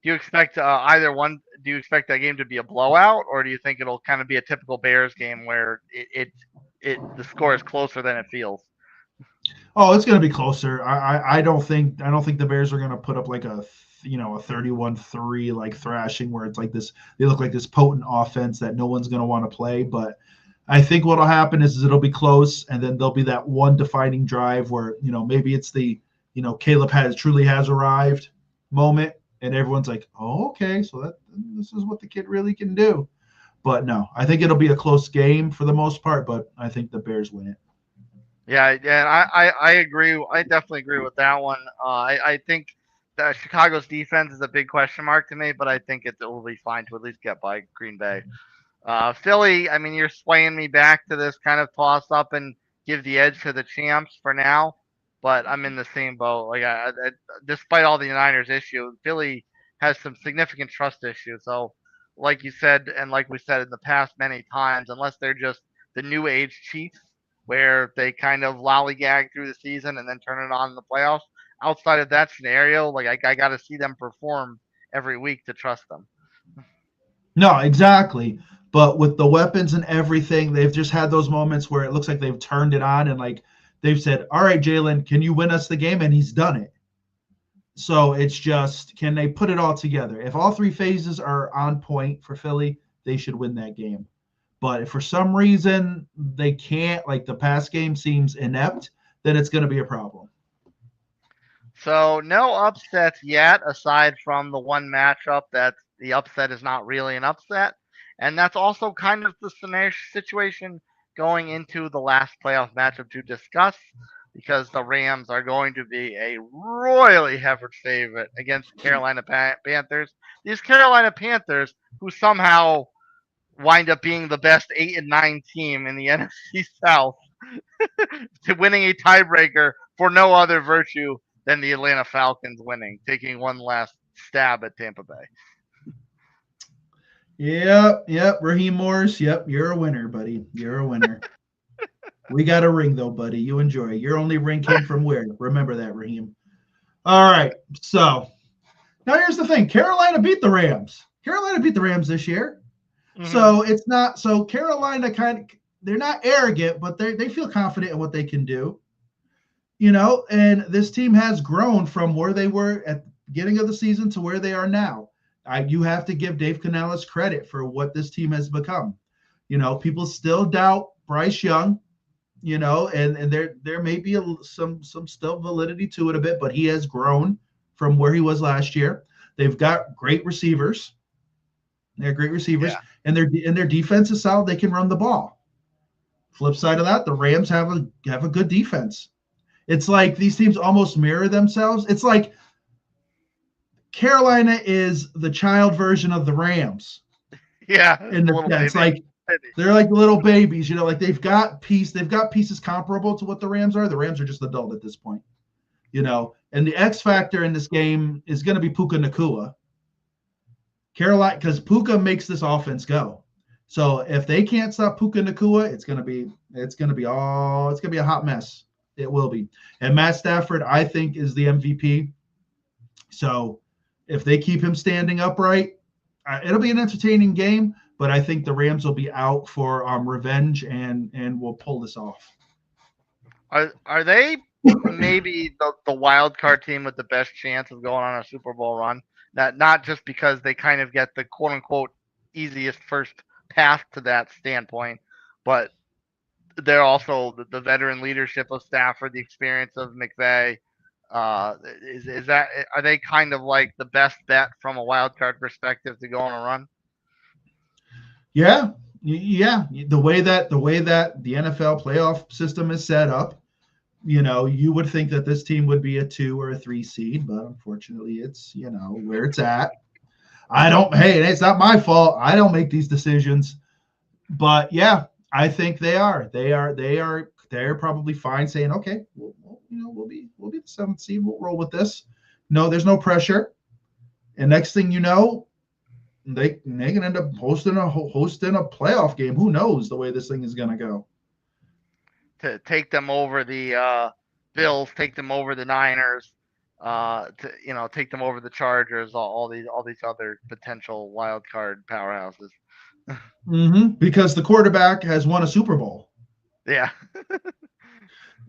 you expect either one? Do you expect that game to be a blowout, or do you think it'll kind of be a typical Bears game where the score is closer than it feels? Oh, it's going to be closer. I don't think the Bears are going to put up like a 31-3 like thrashing where it's like this. They look like this potent offense that no one's going to want to play. But I think what'll happen is it'll be close, and then there'll be that one defining drive where maybe it's the Caleb truly has arrived moment, and everyone's like, oh, okay, so this is what the kid really can do. But no, I think it'll be a close game for the most part, but I think the Bears win it. Yeah, I agree. I definitely agree with that one. I think that Chicago's defense is a big question mark to me, but I think it will be fine to at least get by Green Bay. Philly, I mean, you're swaying me back to this kind of toss up and give the edge to the champs for now, but I'm in the same boat. Like, despite all the Niners issues, Philly has some significant trust issues. So, like you said, and like we said in the past many times, unless they're just the new age Chiefs, where they kind of lollygag through the season and then turn it on in the playoffs. Outside of that scenario, like I got to see them perform every week to trust them. No, exactly. But with the weapons and everything, they've just had those moments where it looks like they've turned it on and like they've said, all right, Jalen, can you win us the game? And he's done it. So it's just, can they put it all together? If all three phases are on point for Philly, they should win that game. But if for some reason they can't, like the pass game seems inept, then it's going to be a problem. So no upsets yet, aside from the one matchup that the upset is not really an upset. And that's also kind of the situation going into the last playoff matchup to discuss, because the Rams are going to be a royally heifer favorite against Carolina Panthers. These Carolina Panthers, who somehow wind up being the best 8-9 team in the NFC South, to winning a tiebreaker for no other virtue than the Atlanta Falcons winning, taking one last stab at Tampa Bay. Yep. Raheem Morris, yep, you're a winner, buddy. You're a winner. We got a ring, though, buddy. You enjoy. Your only ring came from where? Remember that, Raheem. All right, so now here's the thing. Carolina beat the Rams. This year. Mm-hmm. So it's not – so Carolina they're not arrogant, but they feel confident in what they can do. And this team has grown from where they were at the beginning of the season to where they are now. You have to give Dave Canales credit for what this team has become. People still doubt Bryce Young, and there may be some still validity to it a bit, but he has grown from where he was last year. They've got great receivers. They have great receivers, Yeah. and their defense is solid. They can run the ball. Flip side of that, the Rams have a good defense. It's like these teams almost mirror themselves. It's like Carolina is the child version of the Rams. Yeah. In the sense, like they're like little babies, like they've got pieces comparable to what the Rams are. The Rams are just adult at this point, and the X factor in this game is going to be Puka Nacua. Carolina, because Puka makes this offense go. So if they can't stop Puka Nacua, it's going to be a hot mess. It will be. And Matt Stafford, I think, is the MVP. So if they keep him standing upright, it'll be an entertaining game, but I think the Rams will be out for revenge and will pull this off. Are they maybe the wild card team with the best chance of going on a Super Bowl run? Not just because they kind of get the quote unquote easiest first path to that standpoint, but they're also the veteran leadership of Stafford, the experience of McVay. Are they kind of like the best bet from a wild card perspective to go on a run? Yeah. The way that the NFL playoff system is set up, you would think that this team would be a 2 or a 3 seed, but unfortunately it's, where it's at. Hey, it's not my fault. I don't make these decisions, but yeah, I think they are. They're probably fine saying, okay, we'll be the 7th seed. We'll roll with this. No, there's no pressure. And next thing you know, they can end up hosting a playoff game. Who knows the way this thing is going to go? To take them over the Bills, take them over the Niners, take them over the Chargers, all these other potential wild card powerhouses. Because the quarterback has won a Super Bowl. Yeah.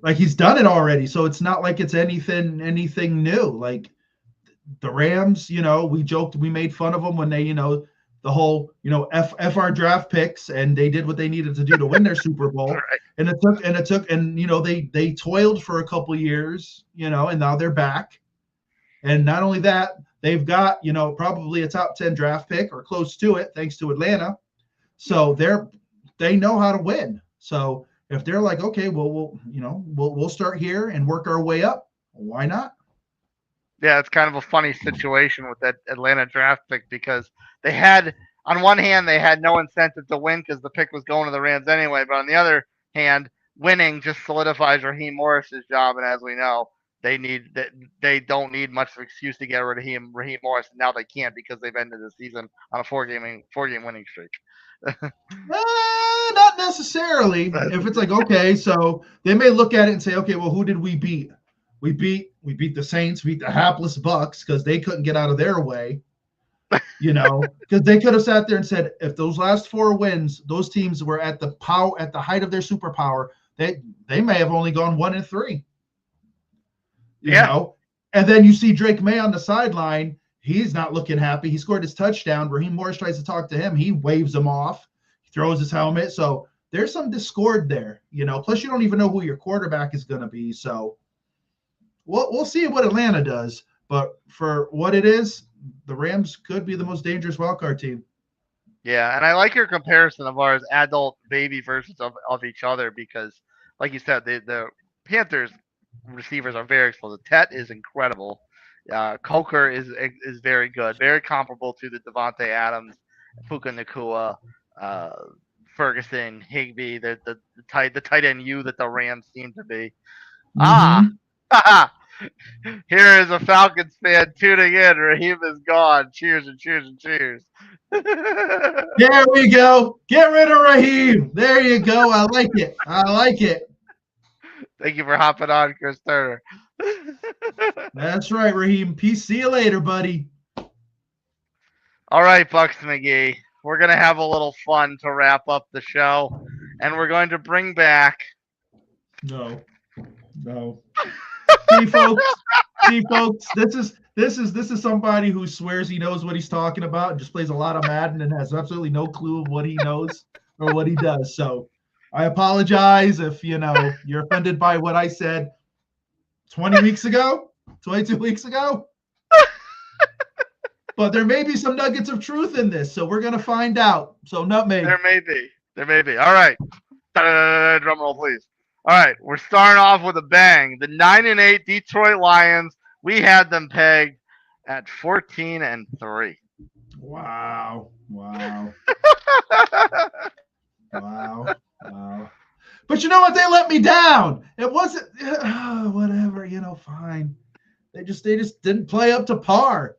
Like he's done it already, so it's not like it's anything new. Like the Rams, we made fun of them when they, the whole, F our draft picks, and they did what they needed to do to win their Super Bowl. Right. And they toiled for a couple years, and now they're back. And not only that, they've got, probably a top 10 draft pick or close to it, thanks to Atlanta. So they know how to win. So if they're like, okay, well, we'll start here and work our way up, why not? Yeah, it's kind of a funny situation with that Atlanta draft pick because they had, on one hand, they had no incentive to win because the pick was going to the Rams anyway. But on the other hand, winning just solidifies Raheem Morris's job, and as we know, they don't need much of an excuse to get rid of Raheem Morris. And now they can't because they've ended the season on a four-game winning streak. Not necessarily. If it's like, okay, so they may look at it and say, okay, well, who did we beat? We beat the Saints, beat the hapless Bucs because they couldn't get out of their way, because they could have sat there and said, if those last 4 wins, those teams were at the height of their superpower, they may have only gone 1-3. You know? And then you see Drake May on the sideline. He's not looking happy. He scored his touchdown. Raheem Morris tries to talk to him. He waves him off. He throws his helmet. So there's some discord there, Plus, you don't even know who your quarterback is going to be. So we'll see what Atlanta does. But for what it is, the Rams could be the most dangerous wildcard team. Yeah, and I like your comparison of ours adult baby versions of each other because, like you said, the Panthers receivers are very explosive. Tet is incredible. Coker is very good, very comparable to the Devontae Adams, Puka Nacua, Ferguson, Higbee, the tight end U that the Rams seem to be. Here is a Falcons fan tuning in. Raheem is gone. Cheers and cheers and cheers. There we go. Get rid of Raheem. There you go. I like it. Thank you for hopping on, Chris Turner. That's right, Raheem. Peace. See you later, buddy. All right, Buccs McGee. We're going to have a little fun to wrap up the show, and we're going to bring back. No. See, folks. This is somebody who swears he knows what he's talking about and just plays a lot of Madden and has absolutely no clue of what he knows or what he does. So I apologize if you're offended by what I said 22 weeks ago. But there may be some nuggets of truth in this, so we're gonna find out. So nutmeg. There may be. All right. Drum roll, please. All right, we're starting off with a bang. The 9-8 Detroit Lions. We had them pegged at 14-3. Wow. But you know what? They let me down. It wasn't whatever, fine. They just didn't play up to par.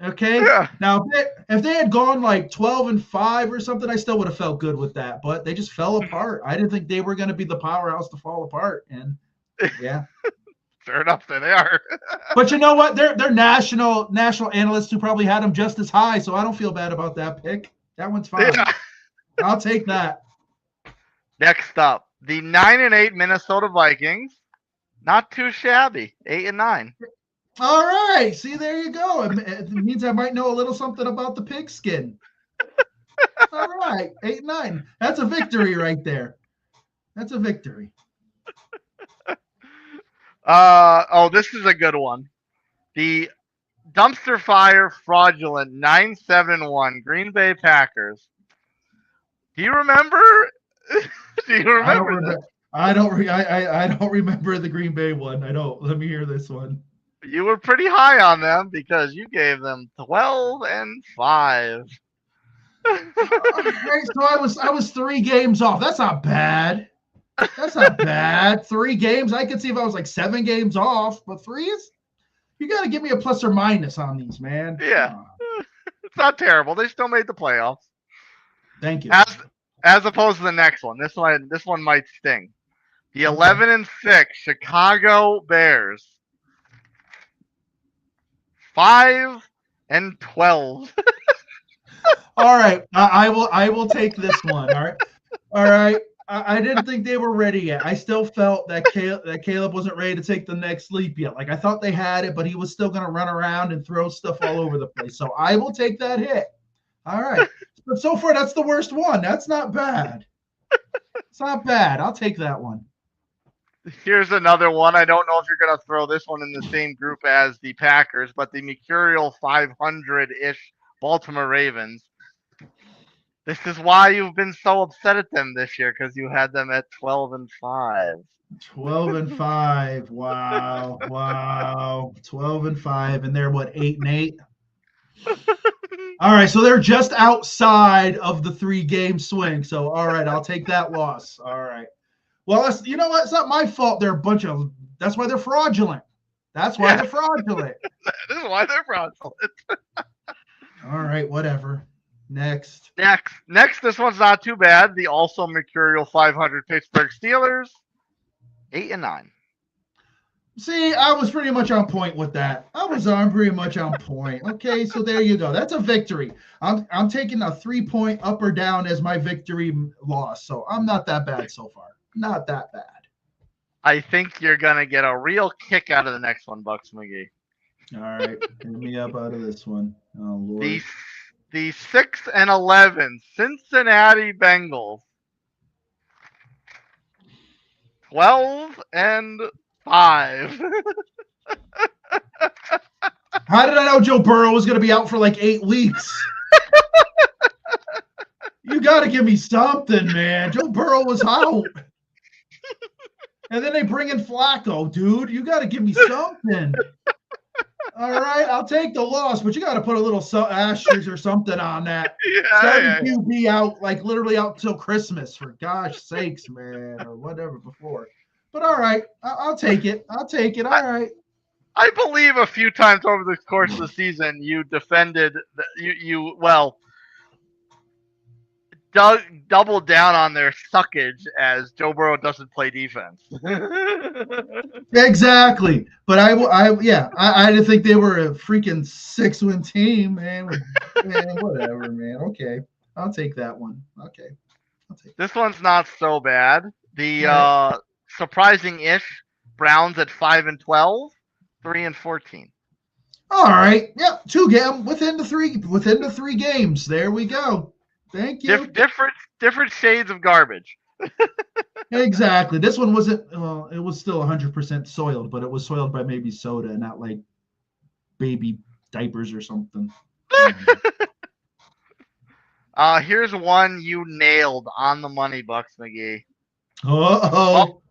Okay. Yeah. Now, if they had gone like 12-5 or something, I still would have felt good with that. But they just fell apart. I didn't think they were going to be the powerhouse to fall apart. And yeah. Fair enough, there they are. But you know what? They're national analysts who probably had them just as high, so I don't feel bad about that pick. That one's fine. Yeah. I'll take that. Next up, the 9-8 Minnesota Vikings. Not too shabby. 8-9. All right. See, there you go. It means I might know a little something about the pigskin. All right. 8-9. That's a victory right there. That's a victory. This is a good one. The dumpster fire fraudulent 9-7-1 Green Bay Packers. Do you remember? Do you remember that? I don't remember the Green Bay one. I don't. Let me hear this one. You were pretty high on them because you gave them 12-5. Okay, so I was 3 games off. That's not bad. That's not bad. 3 games. I could see if I was like 7 games off, but 3 is. You got to give me a plus or minus on these, man. Yeah, it's not terrible. They still made the playoffs. Thank you. As opposed to the next one. This one might sting. The 11-6 Chicago Bears. 5-12. All right, I will take this one. All right. I didn't think they were ready yet. I still felt that Caleb wasn't ready to take the next leap yet. Like I thought they had it, but he was still going to run around and throw stuff all over the place. So I will take that hit. All right, but so far that's the worst one. That's not bad. It's not bad. I'll take that one. Here's another one. I don't know if you're going to throw this one in the same group as the Packers, but the mercurial 500-ish Baltimore Ravens. This is why you've been so upset at them this year, because you had them at 12-5. 12-5. Wow. 12-5, and they're what, 8-8? All right, so they're just outside of the 3-game swing. So all right, I'll take that loss. All right. Well, you know what? It's not my fault. They're a bunch of. That's why they're fraudulent. That's why they're fraudulent. This is why they're fraudulent. All right, whatever. Next, this one's not too bad. The also mercurial 500 Pittsburgh Steelers, 8-9. See, I was pretty much on point with that. Pretty much on point. Okay, so there you go. That's a victory. I'm taking a 3-point up or down as my victory loss. So I'm not that bad so far. Not that bad. I think you're gonna get a real kick out of the next one, Bucks McGee. All right, get me up out of this one. Oh Lord. The 6-11 Cincinnati Bengals. 12-5. How did I know Joe Burrow was going to be out for like 8 weeks? You got to give me something, man. Joe Burrow was out. And then they bring in Flacco, dude. You got to give me something. All right, I'll take the loss, but you got to put a little ashes or something on that. Yeah. QB out, like literally out till Christmas, for gosh sakes, man, or whatever before. But all right, I'll take it. All right. I believe a few times over the course of the season you defended doubled down on their suckage as Joe Burrow doesn't play defense. Exactly. But I didn't think they were a freaking 6-win team, man. Whatever, man. Okay. I'll take that one. Okay. This one's not so bad. The surprising-ish Browns at 5-12, 3-14. All right. Yeah, 2 games within the 3 games. There we go. Thank you. Different shades of garbage. Exactly. This one wasn't. It was still 100% soiled, but it was soiled by maybe soda, not like baby diapers or something. Here's one you nailed on the money, Bucks McGee. Uh-oh.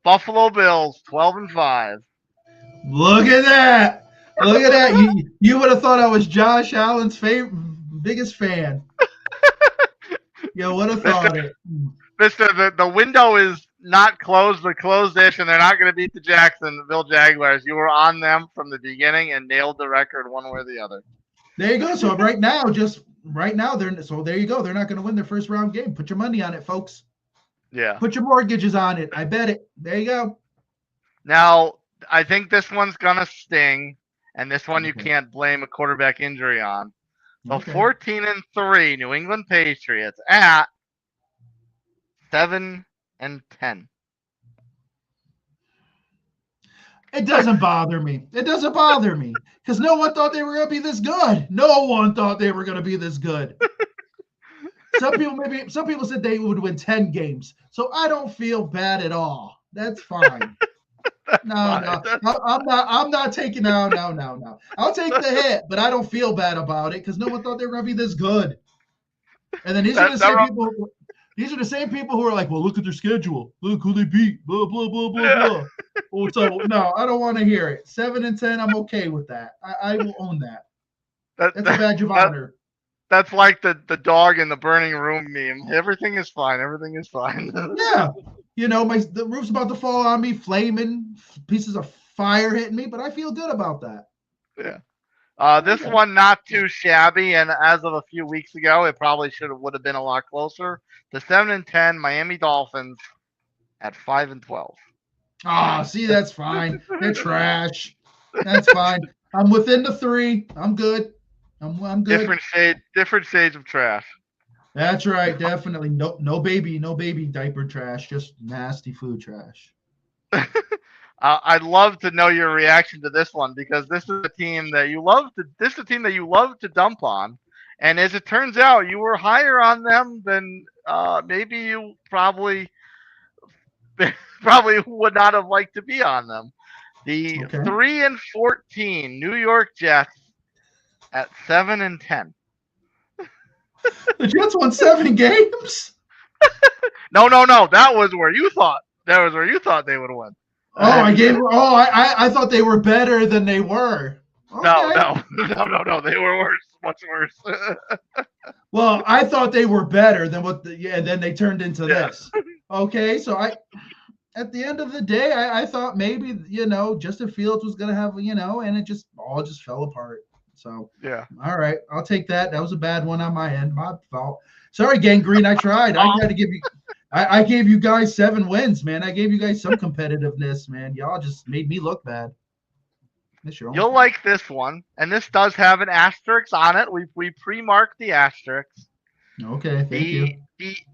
Buffalo Bills, 12-5. Look at that. Look at that. You would have thought I was Josh Allen's biggest fan. You would have thought it. Mister, the window is not closed, but closed-ish, and they're not going to beat the Jacksonville Jaguars. You were on them from the beginning and nailed the record one way or the other. There you go. So right now, there you go. They're not going to win their first round game. Put your money on it, folks. Yeah. Put your mortgages on it. I bet it. There you go. Now, I think this one's going to sting, and this one you can't blame a quarterback injury on. So 14-3, New England Patriots at 7-10. It doesn't bother me. It doesn't bother me because no one thought they were going to be this good. No one thought they were going to be this good. Some people said they would win 10 games, so I don't feel bad at all. That's fine. I'm not taking no. I'll take the hit, but I don't feel bad about it because no one thought they were going to be this good. And then these are the same people who are like, well, look at their schedule. Look who they beat. Blah blah blah blah blah. Oh, so no, I don't want to hear it. 7-10, I'm okay with that. I will own that. That's a badge of honor. That's like the dog in the burning room meme. Everything is fine. Everything is fine. Yeah. The roof's about to fall on me, flaming, pieces of fire hitting me, but I feel good about that. Yeah. This one not too shabby, and as of a few weeks ago, it probably would have been a lot closer. The 7-10 Miami Dolphins at 5-12. See, that's fine. They're trash. That's fine. I'm within the 3. I'm good. I'm good. Different shades of trash. That's right, definitely. No baby diaper trash, just nasty food trash. I'd love to know your reaction to this one because this is a team that you love to dump on, and as it turns out, you were higher on them than maybe you probably would not have liked to be on them. The 3-14 New York Jets at 7-10. The Jets won 7 games? No. That was where you thought they would win. I thought they were better than they were. Okay. No. They were worse, much worse. Well, I thought they were better than then they turned into this. Okay, so at the end of the day, I thought maybe, Justin Fields was going to have, and it all just fell apart. So, yeah. All right, I'll take that. That was a bad one on my end. My fault. Sorry, Gang Green. I tried. I had to give you I gave you guys 7 wins, man. I gave you guys some competitiveness, man. Y'all just made me look bad. You'll like this one, and this does have an asterisk on it. We pre-marked the asterisk. Okay, thank you.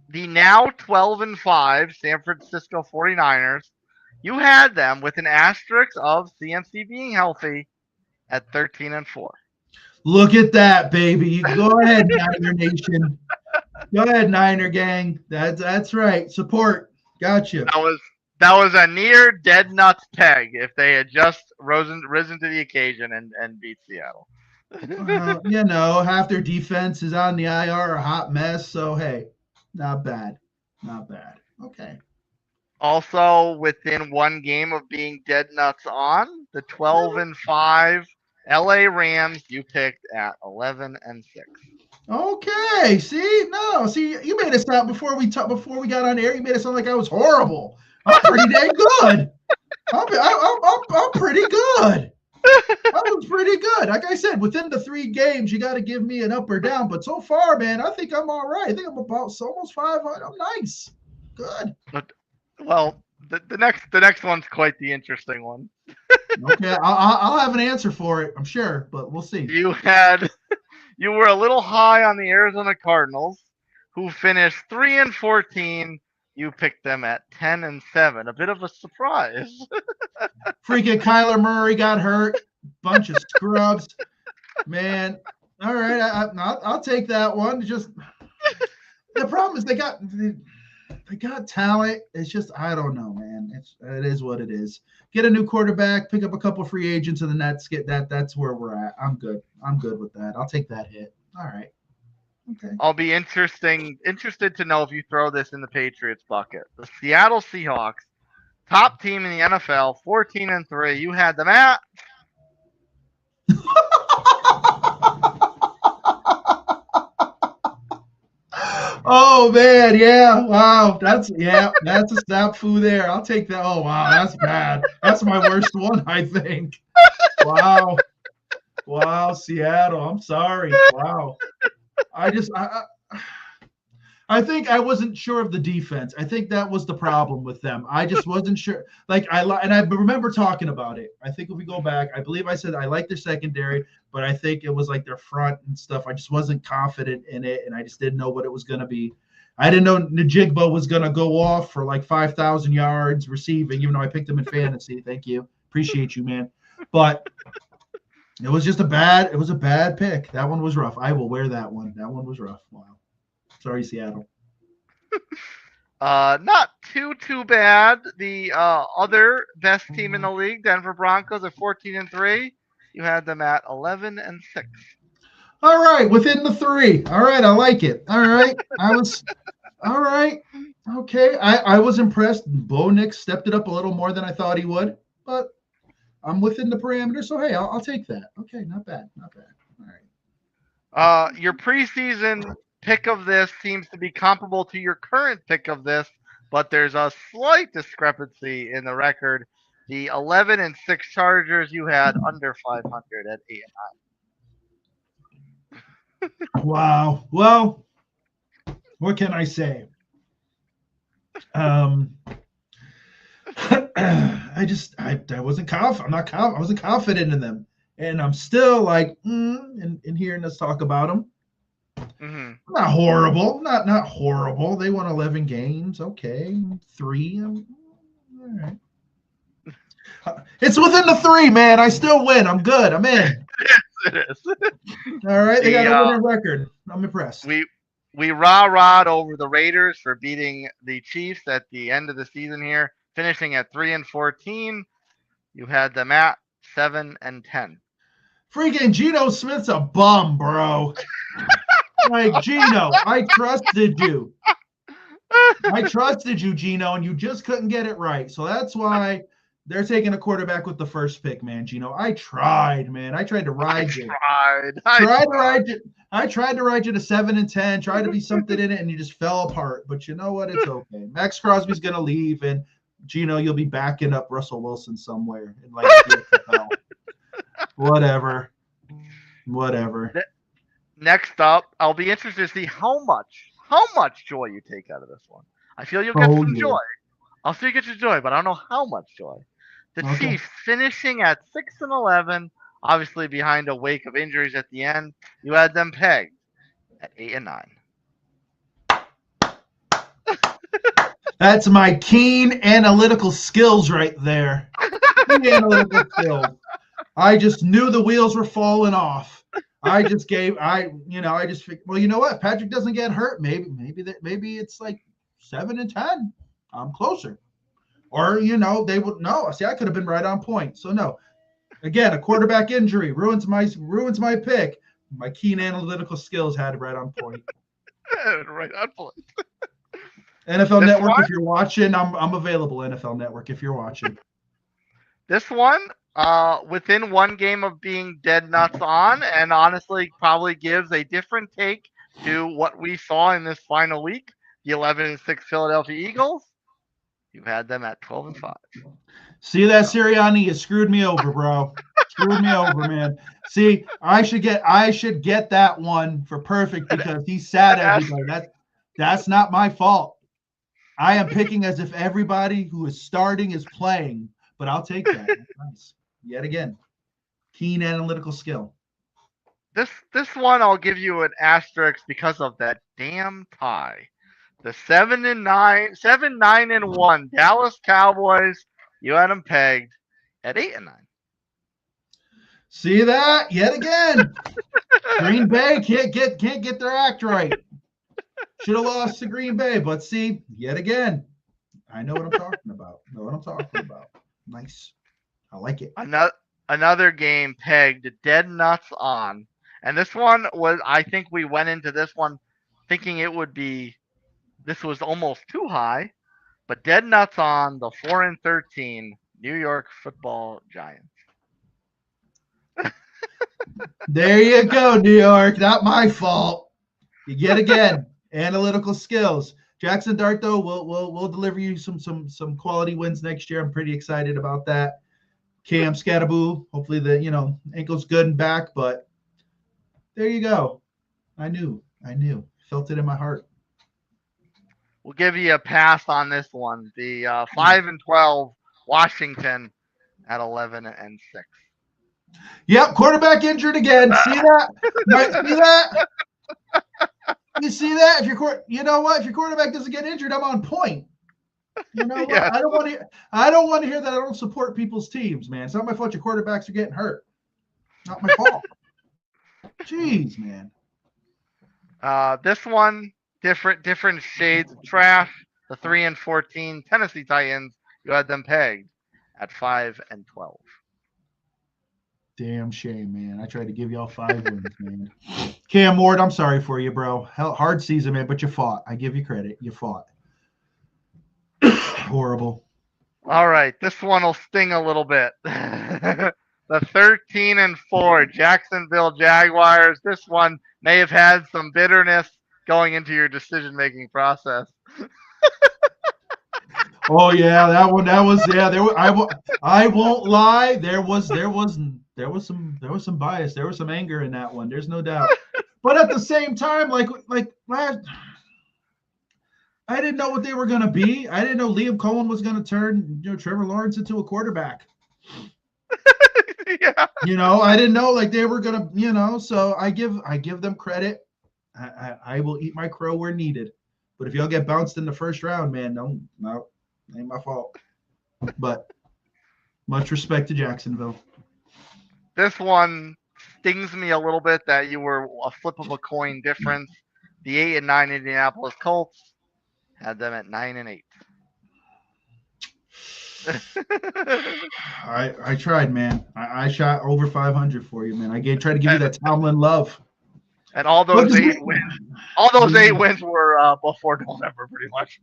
The now 12-5 San Francisco 49ers, you had them with an asterisk of CMC being healthy at 13-4. Look at that, baby. Go ahead, Niner Nation. Go ahead, Niner Gang. That's right. Support. Gotcha. That was a near dead nuts peg if they had just risen to the occasion and beat Seattle. Half their defense is on the IR, a hot mess. So hey, not bad. Okay. Also, within one game of being dead nuts on, the 12-5 LA Rams you picked at 11-6. Okay. See, you made it sound before we got on air. You made it sound like I was horrible. I'm pretty dang good. I'm pretty good. I was pretty good. Like I said, within the 3 games, you got to give me an up or down. But so far, man, I think I'm all right. I think I'm about almost 500. I'm nice. Good. Well, the next one's quite the interesting one. Okay, I'll have an answer for it, I'm sure, but we'll see. You were a little high on the Arizona Cardinals, who finished 3-14. You picked them at 10-7. A bit of a surprise. Freaking Kyler Murray got hurt. Bunch of scrubs, man. All right, I'll take that one. Just the problem is they they got talent. It's just I don't know, man. It is what it is. Get a new quarterback, pick up a couple free agents, and then that's where we're at. I'm good. I'm good with that. I'll take that hit. All right. Okay. I'll be interested to know if you throw this in the Patriots bucket. The Seattle Seahawks, top team in the NFL, 14-3. You had them at Oh man, yeah, wow, that's a snafu there. I'll take that. Oh wow, that's bad. That's my worst one, I think. Wow, Seattle. I'm sorry. Wow, I think I wasn't sure of the defense. I think that was the problem with them. I just wasn't sure. Like I remember talking about it. I think if we go back, I believe I said I like their secondary, but I think it was like their front and stuff. I just wasn't confident in it, and I just didn't know what it was going to be. I didn't know Najigba was going to go off for like 5,000 yards receiving, even though I picked him in fantasy. Thank you, appreciate you, man. But it was just a bad pick. That one was rough. I will wear that one. That one was rough. Wow. Sorry, Seattle. not too bad. The other best team in the league, Denver Broncos, are 14-3. You had them at 11-6. All right, within the 3. All right, I like it. All right, all right. Okay, I was impressed. Bo Nix stepped it up a little more than I thought he would, but I'm within the parameter, so hey, I'll take that. Okay, not bad. All right. Your preseason pick of this seems to be comparable to your current pick of this, but there's a slight discrepancy in the record. The 11-6 Chargers you had under 500 at 8-9. Wow. Well, what can I say? I wasn't confident. I wasn't confident in them, and I'm still like, in hearing us talk about them. Mm-hmm. Not horrible. Not horrible. They won 11 games. Okay, 3. All right. It's within the 3, man. I still win. I'm good. I'm in. It is. All right. They got a winning record. I'm impressed. We rah-rahed over the Raiders for beating the Chiefs at the end of the season here, finishing at 3-14. You had them at 7-10. Freaking Geno Smith's a bum, bro. Like, Geno, I trusted you. Geno, and you just couldn't get it right. So that's why they're taking a quarterback with the first pick, man, Geno. I tried, man. I tried to ride you. I tried to ride you to 7-10, tried to be something in it, and you just fell apart. But you know what? It's okay. Max Crosby's going to leave, and Geno, you'll be backing up Russell Wilson somewhere in like whatever. Next up, I'll be interested to see how much joy you take out of this one. I feel you'll get some joy. I'll see you get your joy, but I don't know how much joy. The Chiefs finishing at 6-11, obviously behind a wake of injuries at the end. You had them pegged at 8-9. That's my keen analytical skills right there. Analytical skills. I just knew the wheels were falling off. Well, you know what? Patrick doesn't get hurt. Maybe it's like 7-10. I'm closer. Or, they would no. See, I could have been right on point. So no. Again, a quarterback injury ruins my pick. My keen analytical skills had it right on point. Right on point. NFL Network, if you're watching, I'm available. NFL Network, if you're watching. This one, within one game of being dead nuts on, and honestly probably gives a different take to what we saw in this final week. The 11-6 Philadelphia Eagles. You had them at 12-5. See that, Sirianni? You screwed me over, bro. Screwed me over, man. See, I should get that one for perfect because he sat everybody. That's not my fault. I am picking as if everybody who is starting is playing, but I'll take that. Nice. Yet again, keen analytical skill. This one I'll give you an asterisk because of that damn tie. The 7-9-1 Dallas Cowboys, you had them pegged at 8-9. See that? Yet again. Green Bay can't get their act right. Should have lost to Green Bay, but see, yet again, I know what I'm talking about. Nice. I like it. Another game pegged dead nuts on. And this one was, I think we went into this one thinking this was almost too high, but dead nuts on the 4-13 New York Football Giants. There you go, New York. Not my fault. Yet again, analytical skills. Jackson Dart, though, will deliver you some quality wins next year. I'm pretty excited about that. Cam Scattaboo, hopefully the ankle's good and back, but there you go. I knew, felt it in my heart. We'll give you a pass on this one. The 5-12 Washington at 11-6. Yep, quarterback injured again. See that? See that? You see that? If your quarterback doesn't get injured, I'm on point. You know what? Yes. I don't want to hear that I don't support people's teams, man. It's not my fault your quarterbacks are getting hurt. Not my fault. Jeez, man. This one, different shades of trash. The 3-14 Tennessee Titans, you had them pegged at 5-12. Damn shame, man. I tried to give y'all 5 wins, man. Cam Ward, I'm sorry for you, bro. Hard season, man, but you fought. I give you credit. You fought. Horrible. All right, this one will sting a little bit. The 13-4 Jacksonville Jaguars. This one may have had some bitterness going into your decision-making process. Oh yeah, that was yeah. I won't lie. There was some bias. There was some anger in that one. There's no doubt. But at the same time, like last, I didn't know what they were gonna be. I didn't know Liam Cohen was gonna turn Trevor Lawrence into a quarterback. Yeah. I didn't know they were gonna. So I give them credit. I will eat my crow where needed. But if y'all get bounced in the first round, man, no, ain't my fault. But much respect to Jacksonville. This one stings me a little bit that you were a flip of a coin difference. The 8-9 Indianapolis Colts had them at 9-8. I tried, man. I shot over 500 for you, man. I tried to give you that Tomlin love. And all those 8 wins were before November, pretty much.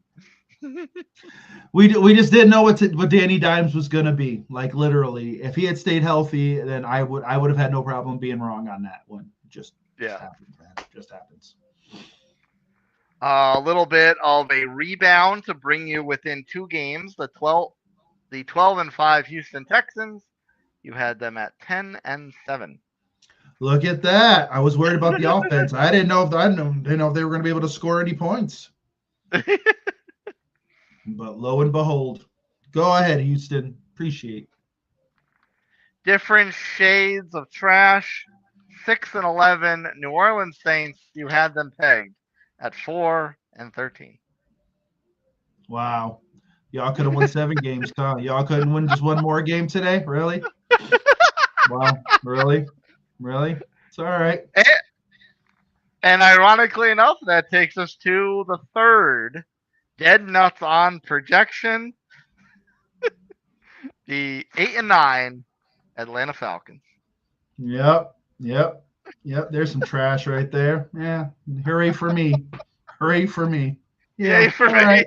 We just didn't know what Danny Dimes was gonna be. Like literally, if he had stayed healthy, then I would have had no problem being wrong on that one. Just happens, man. It just happens. A little bit of a rebound to bring you within 2 games. The 12-5 Houston Texans, you had them at 10-7. Look at that! I was worried about the offense. I didn't know if they were going to be able to score any points. But lo and behold, go ahead, Houston. Appreciate. Different shades of trash. 6-11 New Orleans Saints, you had them pegged at 4-13. Wow. Y'all could have won 7 games, huh? Y'all couldn't win just one more game today? Really? Wow. Really? It's all right. And ironically enough, that takes us to the third dead nuts on projection. The 8-9 Atlanta Falcons. Yep. There's some trash right there. Yeah. Hooray for me. Yeah. Yay for me. Right.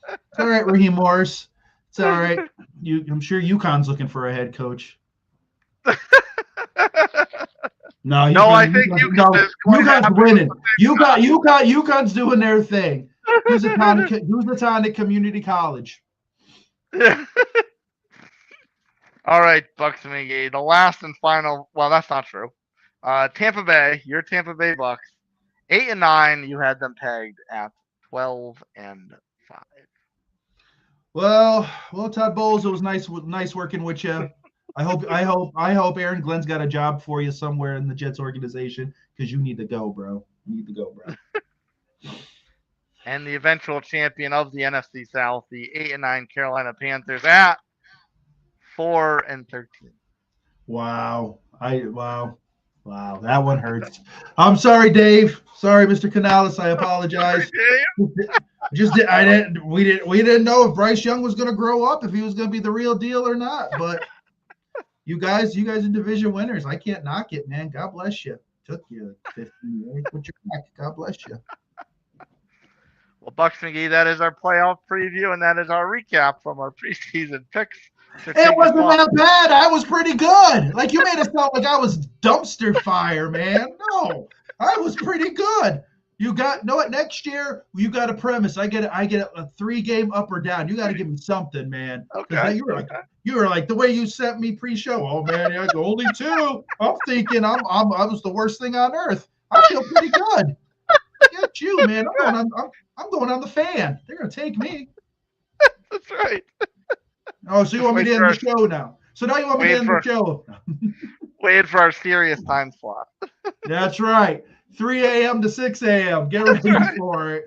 It's all right, Raheem Morris. It's all right. I'm sure UConn's looking for a head coach. No, I think UConn's winning. UConn's doing their thing. Housatonic Community College. All right, Bucks McGee. The last and final. Well, that's not true. Tampa Bay, your Tampa Bay Bucks, 8-9. You had them pegged at 12-5. Well, Todd Bowles, it was nice working with you. I hope Aaron Glenn's got a job for you somewhere in the Jets organization because you need to go, bro. And the eventual champion of the NFC South, the 8-9 Carolina Panthers at 4-13. Wow. Wow, that one hurts. I'm sorry, Dave. Sorry, Mr. Canales. I apologize. We didn't know if Bryce Young was going to grow up, if he was going to be the real deal or not. But you guys are division winners. I can't knock it, man. God bless you. Took you 15 years. Put your back. God bless you. Well, Bucks McGee, that is our playoff preview, and that is our recap from our preseason picks. It wasn't that bad. I was pretty good. Like, you made it sound like I was dumpster fire, man. No, I was pretty good. You know what? Next year, you got a premise. I get a 3-game up or down. You got to give me something, man. Okay. You were like the way you sent me pre-show. Oh man, yeah, only 2. I'm thinking I was the worst thing on earth. I feel pretty good. Get you, man. I'm going on the fan. They're gonna take me. That's right. Oh, so you want me to end the show now? So now you want me to end the show? Waiting for our serious time slot. That's right. 3 a.m. to 6 a.m. Get ready for it.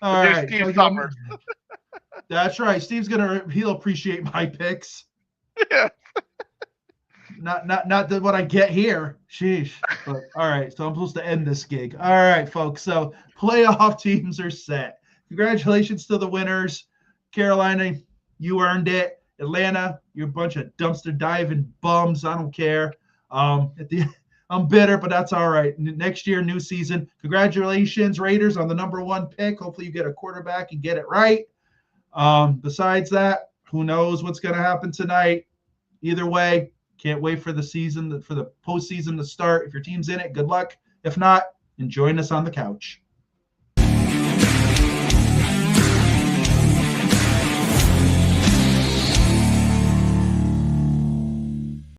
All right. Steve Summers. That's right. He'll appreciate my picks. Yeah. Not what I get here. Sheesh. But all right. So I'm supposed to end this gig. All right, folks. So playoff teams are set. Congratulations to the winners. Carolina, you earned it. Atlanta, you're a bunch of dumpster diving bums. I don't care. I'm bitter, but that's all right. Next year, new season. Congratulations, Raiders, on the #1 pick. Hopefully you get a quarterback and get it right. Besides that, who knows what's going to happen tonight? Either way, can't wait for the season, for the postseason to start. If your team's in it, good luck. If not, join us on the couch.